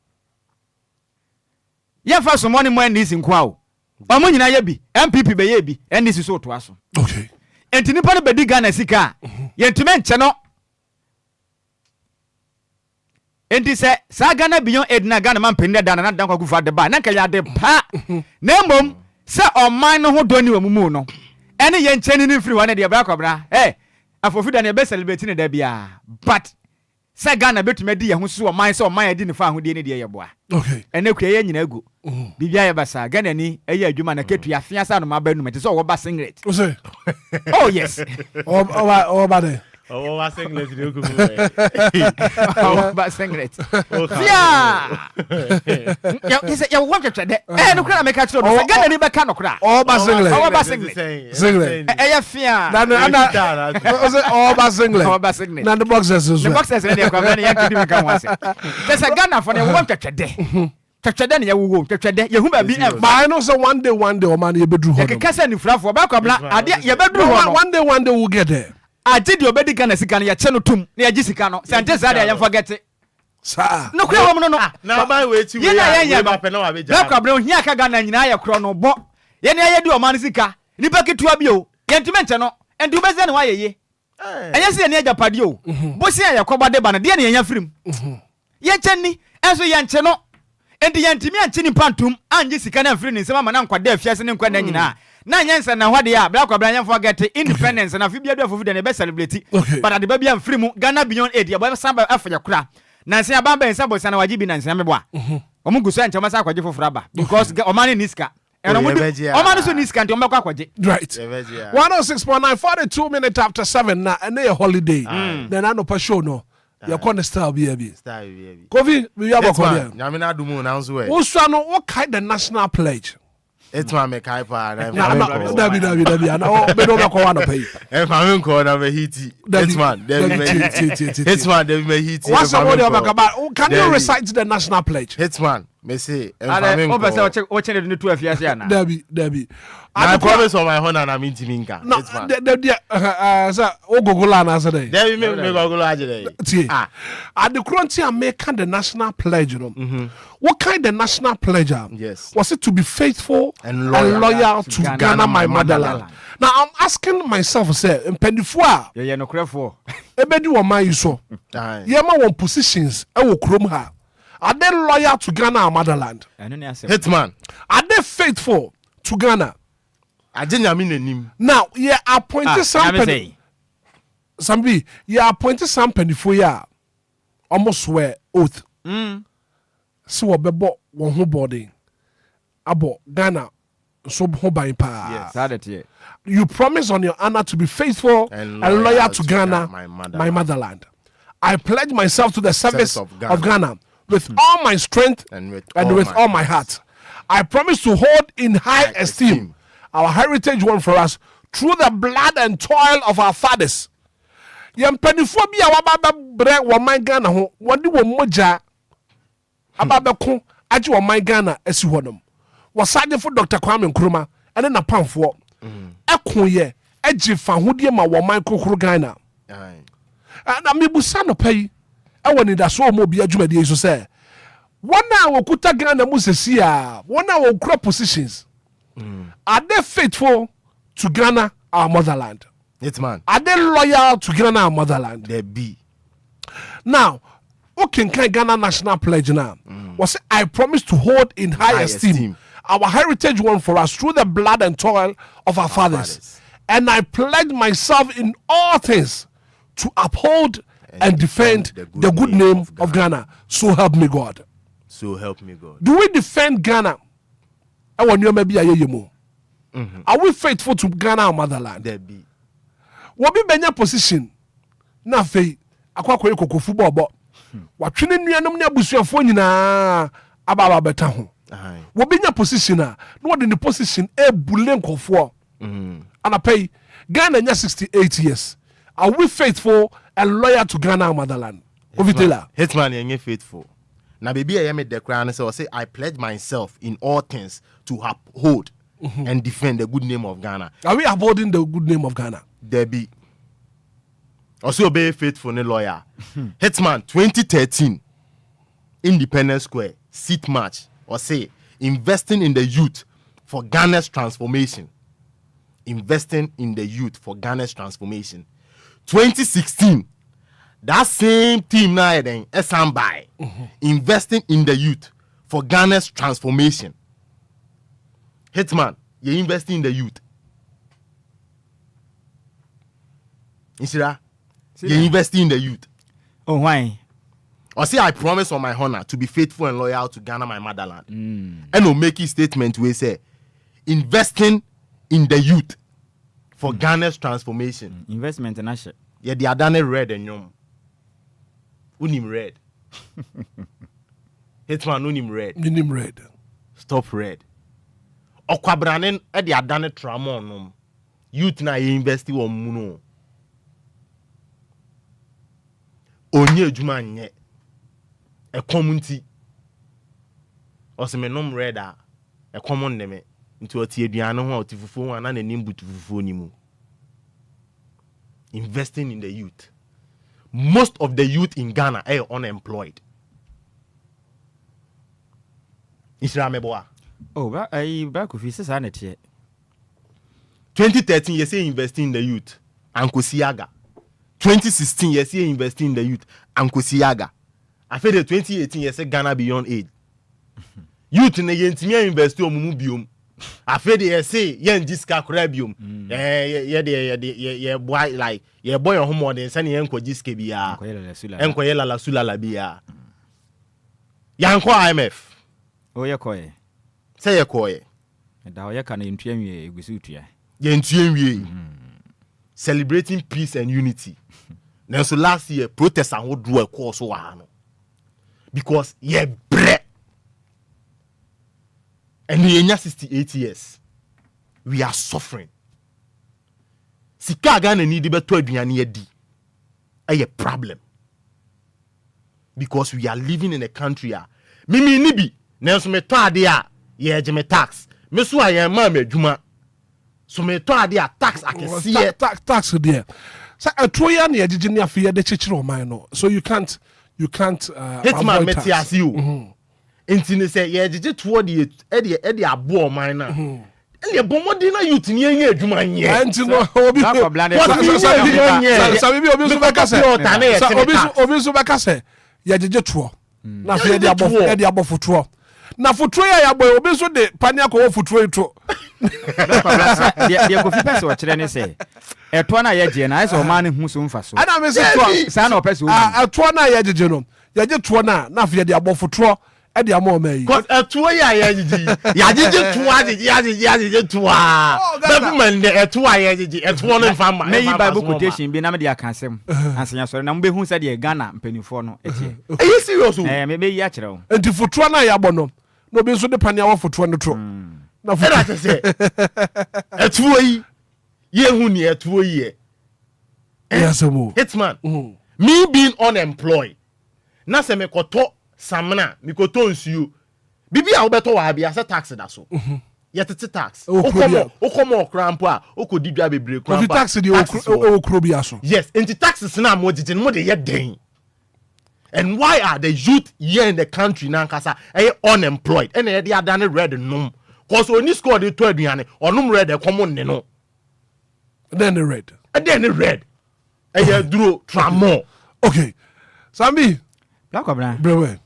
ya fa so money mo ndisi nkwa o mo nyina ya bi MPP be ya bi ndisi so to aso okay enti nipa no bedi Ghana sika ye ntime nche no enti se sa Ghana beyond edna Ghana man pende da na dan kwa gufa de ba na ka ya de pa na mbom se o man no ho do ni wa mu no ene ye ncheni ni free one de bra kwabra afofi da ne be celebrate ne da bia but se Ghana betuma di ye ho so o man se o man adi ne fa ho de ne de ye boa okay ene kwe ye nyina gu bibia ye basa Ghana ni eye adwuma na ketu ya fia sa no ma ba nu mete so wo ba singlet o say oh yes o ba de oh wa singlet de ku oh ba singlet fia ya wo twetwe de no kra make sure no Ghana ni be ka no kra o ba singlet ya fia na o ba singlet na the boxers ne de kwa na ya kidi me ka wase se Ghana for ne wo twetwe de twetwe ne ya wo twetwe de ye hu ba bi ba no so one day o man ye bedru ho no kasa ni frafo ba kwabla ade ye bedru ho one day we'll get there adi di obedi Ghana sika no ya che no tum na ya gi sika no sante za de ya forget sa no kura wo no na ba we ti we ba pe na wa be ja na kwabla ohia aka Ghana nyina ya kro no bo ye na ya di o man sika nipa ketua bi o ye ntimente no endi ubeze ne wa yeye enye se ne ajapade o bo se ya kwaba de ba na de ne ya firim ye cheni enso ye nche no endi ye ntimi anche ni pantum anje sika na firi ni nsema ma na nkwada afiase ne nkwa na nyina na nyensa na hwade ya bla kwabra nyam forget independence na fi bia do afofi de ne be celebrate but ade ba bia mfiri mu Ghana beyond 80 ya bo samba afya kura na nse abamba ensa bo sana wajibi na nse meboa omu guso anche masa akwaje foforo aba because omani niska eno mu omani so niska nti ombekwa akwaje right 106.9 42 minutes after 7 na ene a holiday then I no pa show no ya corner style bi Kofi we have a corner nyame na adumu na nso we wo so no what kind the national pledge Hitman me kai pa na Dabi ana o be do be ko wa no pay Hitman ko na me hiti Hitman me hiti what's the word about can you recite the national pledge Hitman me say o be say o chene do tu afiase ana Dabi I promise on my honor na minti minka no sir o google ana say Dabi me google aje dey at the current American the national pledge what kind of national pledge yes was it to be faithful and loyal to Ghana my motherland. Now I'm asking myself say mpendifo a ye no krefo ebedi wo man yi so ye ma won positions e wo krom ha are they loyal to Ghana our motherland Hitman are they faithful to Ghana aje nyame nanim now ye appointed somebody Sambi, you appointed some penny for ya. Almost swear oath. So bebo one whole body. Abo Ghana so home by pa. Yes, you promise on your honor to be faithful and loyal to Ghana, my motherland. I pledge myself to the service of Ghana with all my strength and with all my heart. I promise to hold in high esteem our heritage won for us through the blood and toil of our fathers. Yempeniphobia wababa bre wa my Ghana ho wodi wo moja ababeko aji wa my Ghana esi hodom. Wasade for Dr. Kwame Nkrumah ene na pamfo ekoye eji fa hodie ma wo my kokoro Ghana. Na mebusa no pay e woni da so mo bia dwumadi so say wona wokuta Ghana musesi a wona wo kura positions are they faithful to Ghana, our motherland? Hitman. Are they loyal to Ghana, our motherland? They be. Now, okay, Ghana National Pledge now was I promise to hold in high esteem our heritage won for us through the blood and toil of our fathers. And I pledge myself in all things to uphold and defend the good name of Ghana. So help me God. So help me God. Do we defend Ghana? Are we faithful to Ghana, our motherland? There be. What be benya position? Na fe akwa koko football bo. Wa twene nuanom ne abusuafo nyina ababa beta ho. Wo benya position na what in the position e bule nkofo. Anapay Ghana nya 68 years. Are we faithful and loyal to Ghana, our motherland? Hitman yenye faithful. Na baby I made the crown so say I pledge myself in all things to uphold and defend the good name of Ghana. Are we upholding the good name of Ghana? There be. Also be faithful and lawyer. Hitman 2013 Independence Square seat match or say investing in the youth for Ghana's transformation. Investing in the youth for Ghana's transformation. 2016 that same team now then by investing in the youth for Ghana's transformation. Hitman, you investing in the youth. Isira, you investing in the youth. Oh why? Or say I promise on my honor to be faithful and loyal to Ghana, my motherland. And will make a statement where say investing in the youth for Ghana's transformation. Investment in Asha. Yeah, they are done red and young. Unim red. Hitman unim red. Unim red. Stop red. Okwabranen e they are done trauma no. Youth na investi wo muno. Onye adwuma nye. E community. Oseme red a e common neme. Nti oti aduane ho otifufu ho ana nanim butufufu ni mu. Investing in the youth. Most of the youth in Ghana are unemployed. Israel Meboa. Oh, back of his sanity. 2013, you say investing in the youth. Anko Siaga. 2016, you say investing in the youth. Anko Siaga. I feel 2018, you say Ghana beyond aid. Youth in the yentime invest o mumu biom. I feel they say yen jiska korabium. Boy like boy on home and send yen ko jiske bia. Enquires la sulala bia. Yanko IMF. Oh ya koye. Say ya koye. Da ho ya kan yentuamwie egusutua. Yentuamwie. Celebrating peace and unity. Now so last year protest and would do a course wa no. Because ye bre. And we are 68 years. We are suffering. Sika Ghana need to be a problem. Because we are living in a country. Mimi nibi. Nelson me to adia. Ye jeme tax. Me so I am mama juma. So me to adia tax I can see it. Tax there. So a Troyan ye jijinia fear the chichiro mine. So you can't Hitman metias you. Intine say ye jije toward the e abo man na e le bomodi na youth ni enye adwuma nye anti no obi so beka say ye jije to na fe de abo fotoro na fotoro ya boy obi so de pania ko fotoro to de go fi pese o kire ne say eto na ye je na ese o man hu so mfa so ana me se to sa na o pese o eto na ye jeje no ye je to na afia de abofotro e de ama o mai cuz eto ya ye jeje ya jeje to ajeje to a be man de eto ya jeje eto no mfa ma me yi bible quotation bi na me de akansem ansenya sori na mbe hu se de Ghana mpanifo no etie you serious o me be yi a kire o enti fotro na ya bo no no be so de pane awo fotro no tro na fotro se eto yi ye hu ni eto yi yes mo Hitman me being unemployed na se me koto samna me koto nsuo bibi a wo beto wa bia se tax da so yetete tax okomo okrampo a okodi dwa bebre krampo the tax di okrobi aso yes enti taxes na mo jije no de ye den. And why are the youth here in the country now kasa unemployed and they are done red num cause oni score the to aduane onum red e common ne no then the red duro tramo. Okay, Sambi black obra brewe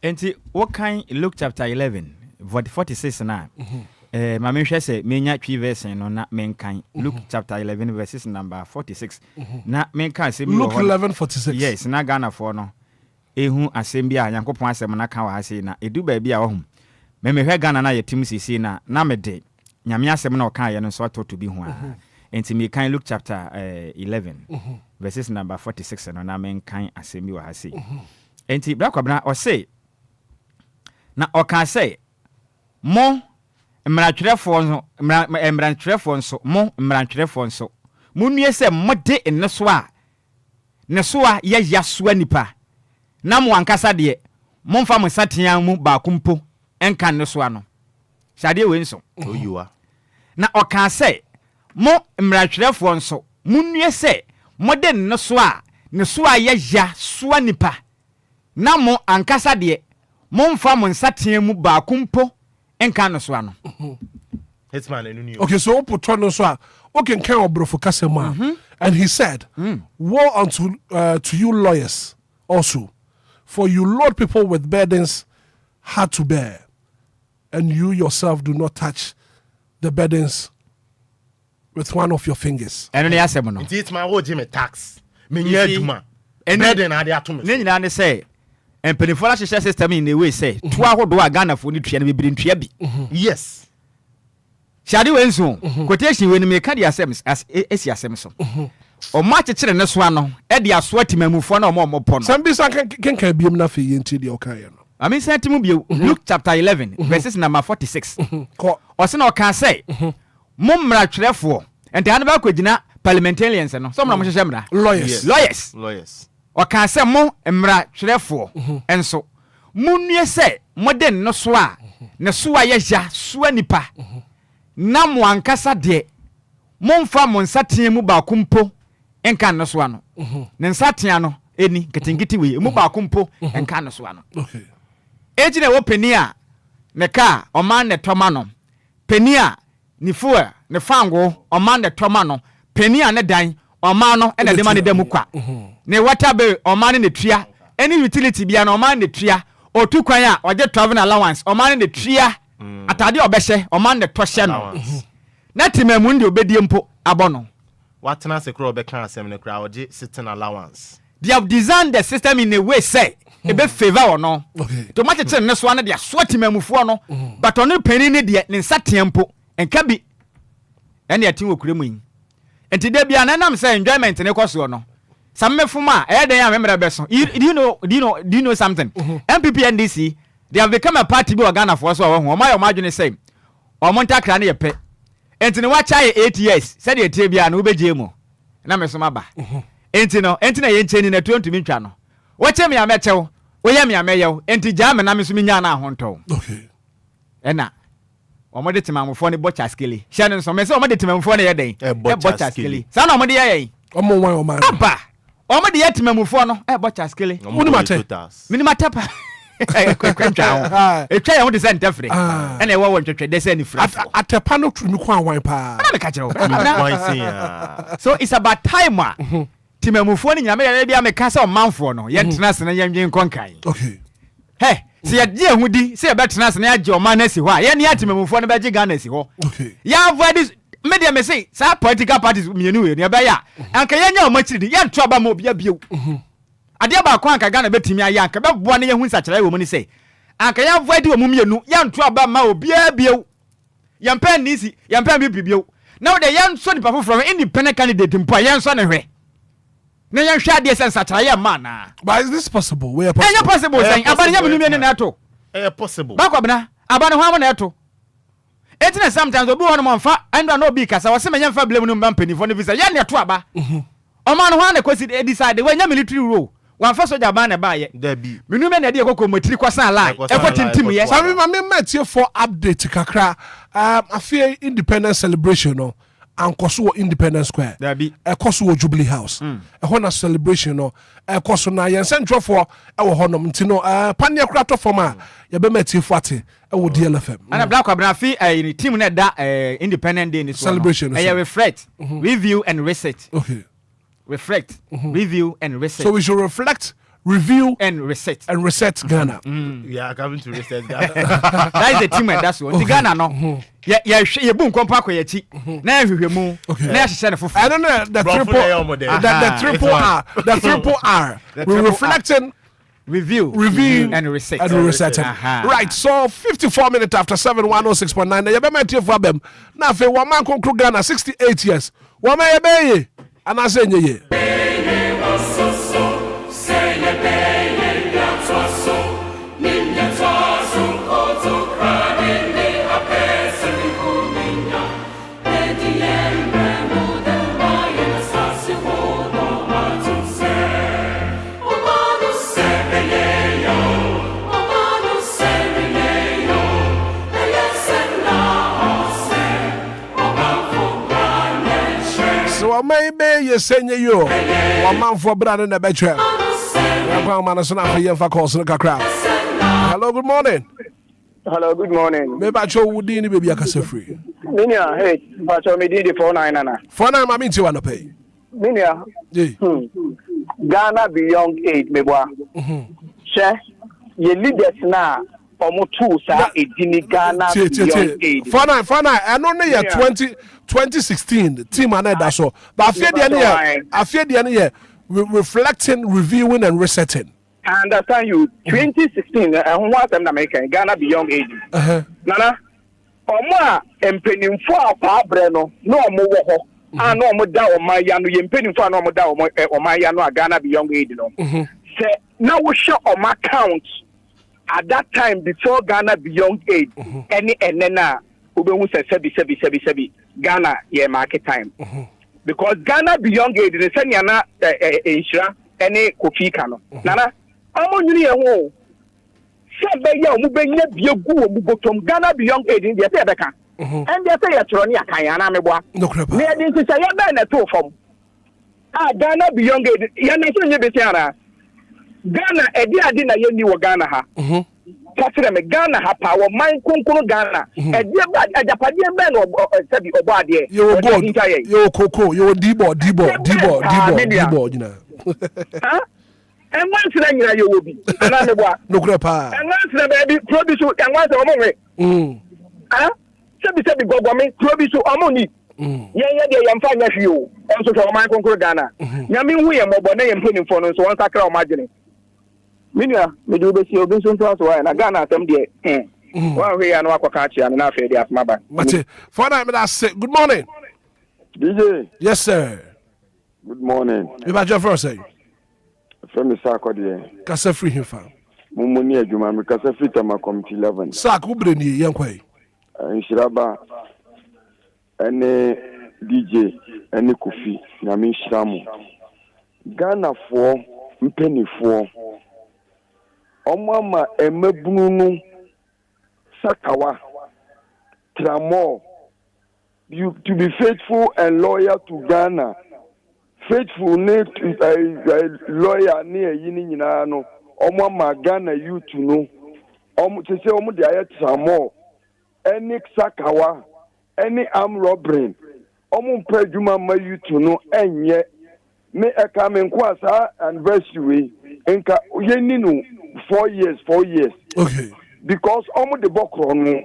enti what kind Luke chapter 11 46 na ma me hwe se menya twi verse no na menkan Luke chapter 11 verses number 46 na menkan se Luke 11:46 yes na Ghana for no ehu asem bia Yankopon asem na kan wa ase na edu ba bia wo hum me hwe Ghana na yetim sisi na me de nyame asem na okan ye no so atoto bi hu a enti me kan Luke chapter 11 verses number 46 no na menkan asem bi wa ase enti bra kwabna o say na okan say mo mrantwerefo nso mo mrantwerefo nso munue se mode ne so a ya yasoa nipa na mo ankasa de mo mfa mo satean mu ba kumpo enka ne so ano sade we nso oyiwa na oka se mo mrantwerefo nso munue se mode ne so a ya yasoa nipa na mo ankasa de mo mfa mo satean mu ba kumpo enka no so ano Hitman enuni. Okay, so put on so okay can obrofo kasema and he said woe unto to you lawyers also, for you load people with burdens hard to bear, and you yourself do not touch the burdens with one of your fingers. And only asem no Hitman wo jime tax me nya aduma burden ade atom ne nyina ne say empenifo la hye system in the way say to ahodo a Ghana fo ni tua ne bibiri ntua bi yes shade we nso quotation we ni me ka dia asem as esi asem so o ma chekere ne so ano e dia so atimamufo na o mo po no some be san kan biem na fe yenti dia o kan ye no I mean sentimu bi Luke chapter 11 verses number 46 o se na o kan say mo mra twerefo ente anu ba kwagina parliamentarians no so mo mo hye mra lawyers o kan say mo mra twerefo enso munue say modern no so a ne so a ya so anipa na mo ankasa de momfa mo nsatean mu ba kumpo enka no so ano ne nsatean no eni ketingiti we mu ba kumpo enka no so ano okay ejine wo peni a ne ka o man ne toma no peni a ni fuwa ne fango o man ne toma no peni a ne dan o man no ena de man de mu kwa ne water bill o man ne tua any utility bia no o man ne tua o tu kwan a o je travel allowance o man ne tua atade obehye o man ne tohye no na timamu ndi obedie mpo abono watena se kro obeka asem ne kra oje sitting allowance. They have designed the system in a way say e be favor or no to match it ne so an dia so timamufo no but on peni ne de ne nsatea mpo enka bi ene atin okuremu yin enti de bia na nam say enjoyment ne koso no sammefuma e den ya memra beso do you know something MPP NDC they have become a party bi Ghana for so ho my adwene say o monta kra ne ye pe enti ne wa chae 8 years said e tie bia na obeje mu na mesoma ba enti na ye ncheni na 20 ntwa no wache me amechew oye me ameyew enti ja me na me so me nya na ahonto okay ena omode timamfo ne bocha skele hye ne so me se omode timamfo ne ye den bocha skele sa na omode ye omo wan o man aba omode ye timamfo no bocha skele minima tapa etwa ya wode sente free ena e wo ntwetwe de se ni free atepa no tru mi kwa wan pa na me ka kire so it's about time timamufo ni nyame ya bia me ka se o manfo no ye ntena se na ye ndwen konkan okay he se ye die hudi se ye betena se na ye o man na si ho a ye ne atimamufo no be je Ghana si ho okay ya avoid media me say sa political parties mienu we ne be ya anka yenya o machiri ye nto aba ma obia bio ade ba ko anka Ghana betimi aye anka be boa ne ye hu nsachara wo mu ni say anka ya avoid wo mu mienu ye nto aba ma obia bio ye mpan nisi ye mpan bi bio now the yan so ni pafo from independent candidate mpo yan so ne hwe na yan hwa de sense atra ya man na but is this possible we are possible any possible saying abane ya menu na ato possible ba kwa bna abane ho am na ato etina sometimes obi won mo mfa ando na obi kasa wo se me yemfa blame no mba mpanifo ne visa ya ne ato aba o man ho na kwesi decide we nya military rule wan fa soja ba na ba ye dabi menu me na de kokko matiri kwasan lie e for tintim ye so me metie for update kakra afie independence celebration no ankoso Independence Square ekoso Jubilee House ehona celebration no ekoso na yen central for ewo honom ntino pania krato forma ye be metie for ate ewo DLFM ana black abna fi team na da Independent Day ni so celebration no reflect review and reset okay reflect review and reset so we should reflect review and reset Ghana. Yeah, coming to reset Ghana. That is the team and that's what the Ghana no. Yeah, you boom kompa ko yachi. Na hwehwemu. Na hye ne fofo. I don't know the triple R. We're reflecting review and reset. Right, so 54 minutes after 7:106.9. Na yebe metie for abem. Na fe wa man konkro Ghana 68 years. Wa ma yebe ye. Ana se nyeye. So maybe you send you one man for brand in the bedroom. Hello, good morning. Hello, good morning. Maybe I show Woodini baby a free. Minia, hey, but I made the 49 49 I mean to want to pay. Minia, Ghana beyond 8 meboa. Share ye leaders now. Omo two sa edini Ghana beyond 8. 49 and only year 2016 team Anidaso. But I fear the year reflecting, reviewing and resetting. I understand you. 2016 and what I'm American Ghana beyond 8. Nana Omo empenimfo apa breno no omo wo ho. Ano omo da omo ya no empenimfo ano omo da omo ya no Ghana beyond 8 no. Say now we show on my account at that time before Ghana beyond 8 any enena ube say sebi Ghana yeah market time because Ghana beyond 8 the send yana insura any kofi kano nana amo nyuni ho sebe ya omu benya biegu omu botom Ghana beyond 8 dey say beka and dey say ya tro ni akan na meboa me dey say ya be na to fom Ghana beyond 8 ya na so nye be say ara Ghana adi na ye ni wo Ghana ha Katire me Ghana ha pa wo man konkoro Ghana edi ajapade be no sabi obo ade yo board yo koko yo dibo jina ha en wan sira nyina yo obi ana me boa no kure pa en wan sira baby produce en wan sira omo we ha sabi gogo me produce omo ni ye de yamfa nya hwi o enso so man konkoro Ghana nyame hu ye mobo na ye mponi fo no so won sakra o magene Minia, me do be see obi so nto aso na Ghana asem de wa hwe ya no akwaka achi na afa de asma ba Mate for that me that say good morning DJ. Yes sir. Good morning. You about your first say from Sako de kasa free him fa mumuni adwuma me kasa free tama committee 11 Sako breni yenkwai Nshiraba ene DJ ene Kofi na me nshiramu Ghana for mpenifo Omama emebunu sakawa tramo you to be faithful and loyal to Ghana faithful lawyer ne yini nyina no omama Ghana you to know to say omo de ayet tramo any sakawa any arm robbery omo peduma ma you to know enye me eka me nkwasa anniversary enka yeni no 4 years. Okay. Because almost the bokro no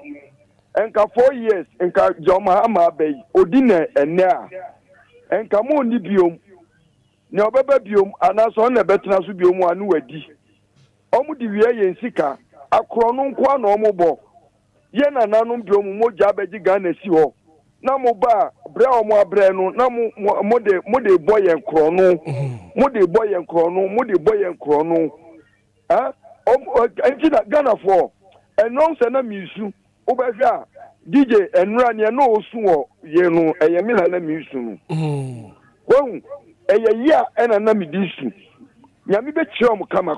enka 4 years enka joma ama bay odina ene a enka mo ni biom ne obeba biom anaso na betena so biom anu wadi omu di wie ye nsika akro no nko na omu bo ye na nanu biom moja abeji Ghana si ho na mo ba bre omu abre no na mo de boy en kro no mo de boy en kro no mo de boy en kro no enti na Ghana for enon se na misu obehwa DJ enra ne no osu ye no eyemi na misu no won eye ya ena na midisu nyami be chiom kama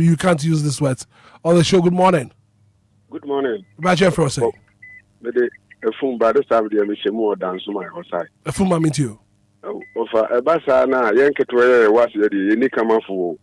you can't use this word on the show. Good morning. Good morning. About your first say me de efun ba de sabe de me shemu dance my outside efun ma meet you ofa ebasa na yenketo ye wase de ni kama fo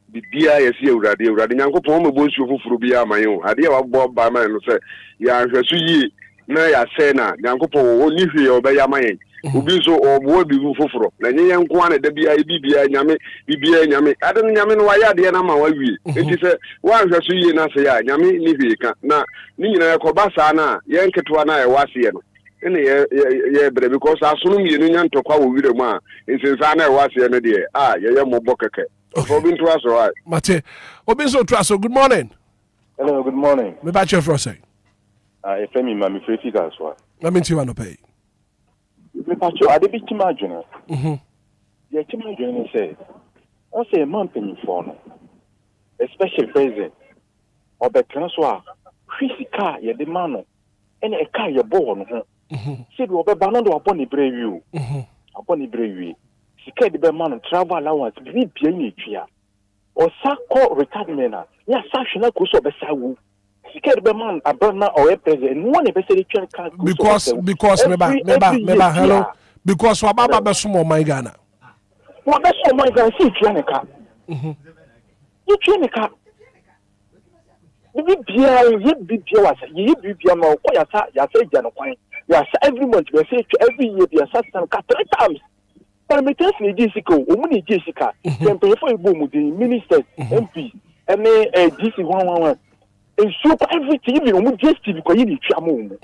bibia yesi ewurade nyankopon me bonsu fufuru bia amanyo ade ya wabo ba man no se ya hwesu yi na ya se na nyankopon oni hwe obeya mayen obi so obo bi fufuru na nye nko ana da bia bibia nyame bibia nyame ade nyame no waya de na ma wawie enti se wa hwesu yi na se ya nyame ni hwe ka na ni nyina yakoba sa na yenketo na ya wase ye no ene ye bre because asunu mienu nyantokwa wo wire mu a ensensa na ya wase ye no de ye mobo keke. Okay. Mate, Obinso Traso, good morning. Hello, good morning. Me back your first say. Femi mami free as well. Let me see you pay. Me back your ade bi tima adwene. Ye tima adwene say, on say man penny for no. Especially president. Obekana so a physical ye de man no. Ene e ka ye bo no ho. Say do obeba no do abon ibrewi o. Abon ibrewi. Sika de be man travel allowance bi bia ni twia o sako retirement na ya sa hwena ko so be sawu sika de be man abrana o president no ne be say twia kan because me ba hello because wa baba be sumo man Ghana wa be sumo man Ghana si twia ne ka ni twia ne ka bi bia wa ye bi bia ma ko ya sa ja no kwan ya sa every month be say every year be sa ka 3 times. Parliamentarians ni Jessica, omuni Jessica, for ministers, MP, and DC 111. And so everything, even omu JST because you need chamu.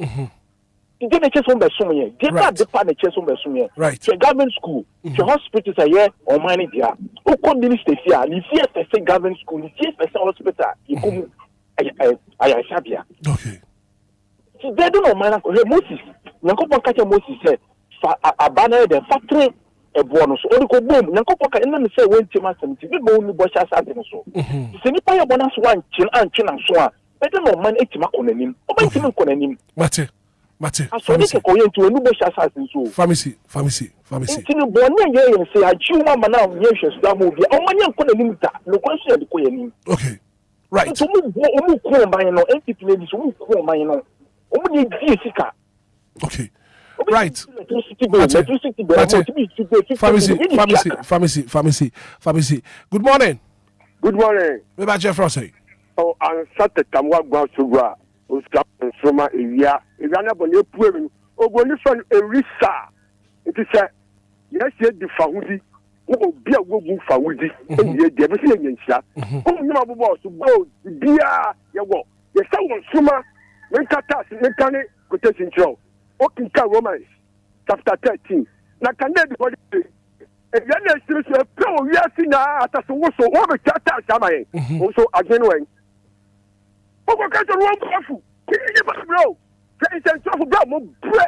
You get a chance on the summer, get the partner chance on the summer. Right. The government school, the hospitals are here or money there. Oko ministers here, the first government school, the first hospital, you come, I sabia. Okay. So they don't know, man. Moses, Nakopa Kacha Moses said, a banner the factory. Ebono so only ko boom nyankopɔ ka ena me say wenti masem ti bi bo ni bo sha asade no so se nipa ye bona so wan chin so a better no man etima konanim obanti me konanim mate aso ni ke ko yenti oni bo sha asade so pharmacy ntini bo ne ye say ajiwa ma na ye hwe so am obi o manya konanim ta no ko so ye de ko yanim. Okay, right. So mu ko man no entity lady so mu ko man no o mu di sika. Okay. Right. Pharmacy. Good morning. Good morning. Me ba Jeff Ross. Oh, I'm Saturday tamwa gwa sugra. O sta soma ewia. Ewia na bo ne pu emi. Ogo ni fan erisa. It is yes ye di fahudi. Wo bia wogu fahudi. Ye de be se nyansia. O nyuma bobo so go bia ye wo. Ye sa won soma. Men kata men kane quotation show. Okay, Romans chapter 13. Na kande di body. E ya na siri so pe o wi asi na ataso wo so wo be chata sama yen. O so again when. O ko ka so wo bafu. Ki ni ba bro. Ka isen so fu bro mo bre.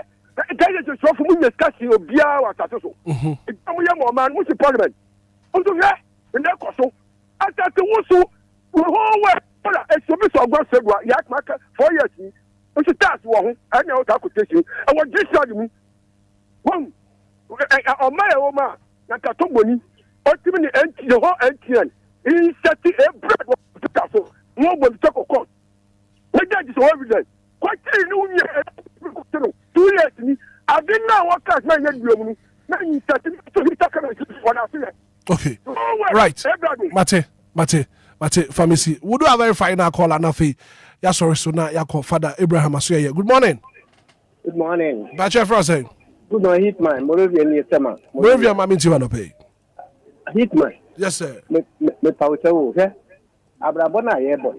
Ka ye so fu mu nyeskasi obia wa ataso so. E ba mo ya mo man mo si parliament. O so ye na ko so. Ataso wo so wo we. Ola e so bi so gwa segwa ya maka 4 years. O si tax wo ho anya o ta quotation e wo discharge mu won o ma e wo ma na ka to boni o timi ni NT the whole NTN in setting a bread wo ta so no bo to ko we get so evidence kwa ti ni unye ko tino 2 years ni adin na wo cash na ye duo mu na in setting to hit ka na for na so. Okay, right. Mate pharmacy would do a very final call and afi ya sorry so na ya call Father Abraham Asuye. Good morning. Good morning. Bache Frose. Good morning, Hitman. Morovia ni sema. Morovia mami ti wa no pay. Hitman. Yes sir. Me pause wo he. Abrabona ye boy.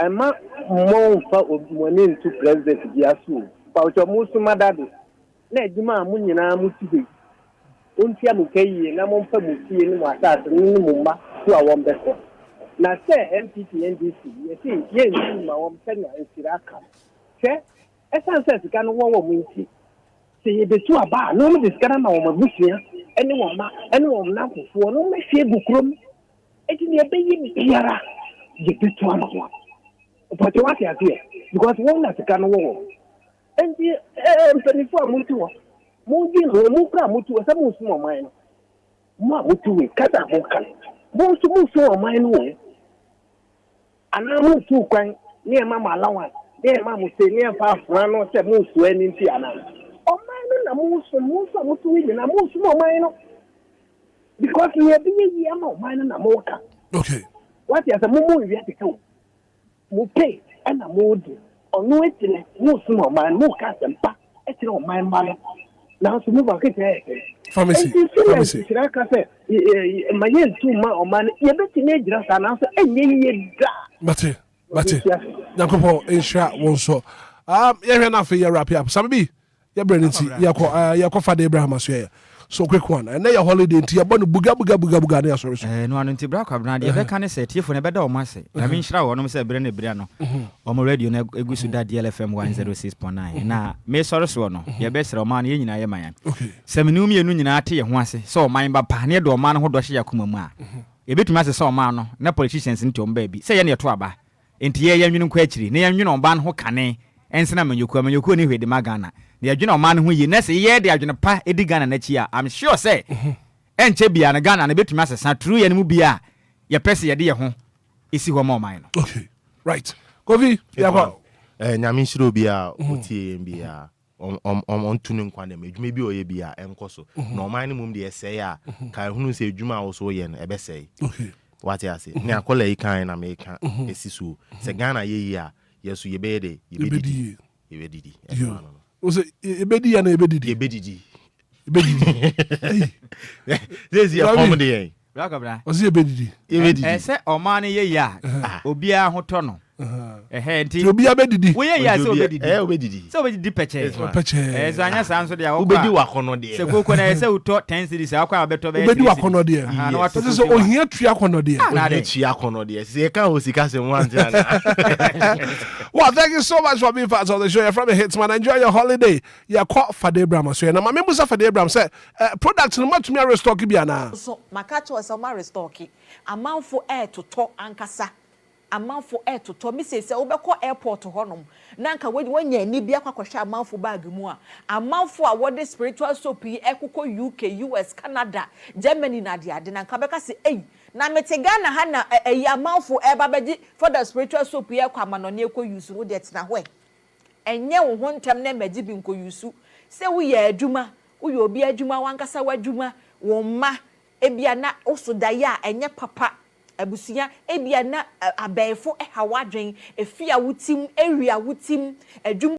ama mo fa money into president biasu pa ucho mo suma dade na adwuma mo nyina mo tibe onti amukayi na mo fa mo fie ni mo asase ni mo ma to awon beso na se MPP NDC yesi ye ni ma won se na nsira aka se esanse sika no wo mo nti se ye besu aba no mo diskana ma wo mabusia ene wo ma ene wo na kofo no me fie bukrom eti ne be yi biara ye besu ama wo but what you here because one na sika no wo enti mpanyifo amutu wo mo di no mo kra mutu wo se mo su mo man no mo amutu we kada mo kan mo su o man no ana mo tu kwan ni e ma malawan ni e ma mo se ni e fa afra no se mo su ani nti ana o man no na mo su we na mo su o man no because ni e bi yi ama o man no na mo ka okay what you say mo wi ati ka mo pay ana mo di onu etile mo su o man mo ka sempa etile o man ma no na so mo ba ke Pharmacy. Sira ka se mayen tu ma o man ye beti na ejira sa na so enye da Mate. Nyakopo insha wonso. Ye hwe na fe ye wrap up. Sabi ye breniti ye ko Father Abraham aso so quick one. And na your holiday nti ye bonu buga na so. No anu nti bra kwabra de be kan se tiefo ne be da o ma se. Na mi nhira wo no se bre no. O mo radio na egusu da DLFM 106.9. Na me sori so no ye be sere o ma na ye nyina ye man. Okay. Seminu mienu nyina ate ye ho ase. So o man ba pa na ye do o ma no ho do hye yakoma mu a. Ebetumi ase so o ma no na politicians nti o mba bi. Se ye ne to aba. Enti ye yanwinu kwa akiri. Ne yanwinu o ba no ho kane. Ensena manyoku ni hwede magana. De adwene o ma no ho yi na se ye de adwene pa edi Ghana na chi a. I'm sure say enche bia na Ghana na betumi asesa true ye ne mu bia ye pese ye de ye ho esi ho ma o man no. Okay. Right. Kofi, yakwa. Nyame shiro bia otie bia on tunu nkwa dem adwuma bi oye bia enkoso na o man no mum de ese ya kan hunu se adwuma wo so ye no ebesei. Okay. What you say? Ne akola yi kan na me kan esisu. Se Ghana ye yi a yesu ye be de ye be didi. O se ebedi ya na ebedidi. This is comedy. Bra. O se ebedidi. Se o man ye ya obia ho to no. Nti obia bedidi. Wo ye ya se obedidi. Obedidi. Se obedidi peche. Peche. Zanya sanso de akwa. Obedi wakono de. Se koko na se uto 10 series akwa abeto be. Obedi wakono de. Na wato se ohia tua kono de. Ohia tua kono de. Se ka o sika se one time. Well, thank you so much for being part of the show. You're from the Hitman. Enjoy your holiday. You're caught Father Abraham. So, now, my members of Father Abraham said, products no much me restock biana. So, my catch was a restock. Amount for air to talk ankasa. Amount for air to talk. Me say, Obeko airport to Honum. Nanka, when ye ni bia kwasha amount for bag mua. Amount for award spiritual soap, Ekuko UK, US, Canada, Germany, Nadia. Then Kabeka say, hey. Na metegana hana amount eba beji for the spiritual soap ye kwa manone ko yusu wo det na hwe enye wo ho ntem na meji bi nko yusu se wo ye adwuma wo ye obi adwuma wankasa wadwuma wo ma ebia na osoda ya enye papa abusia ebia na abefo hawadwen efia wutim area wutim adwuma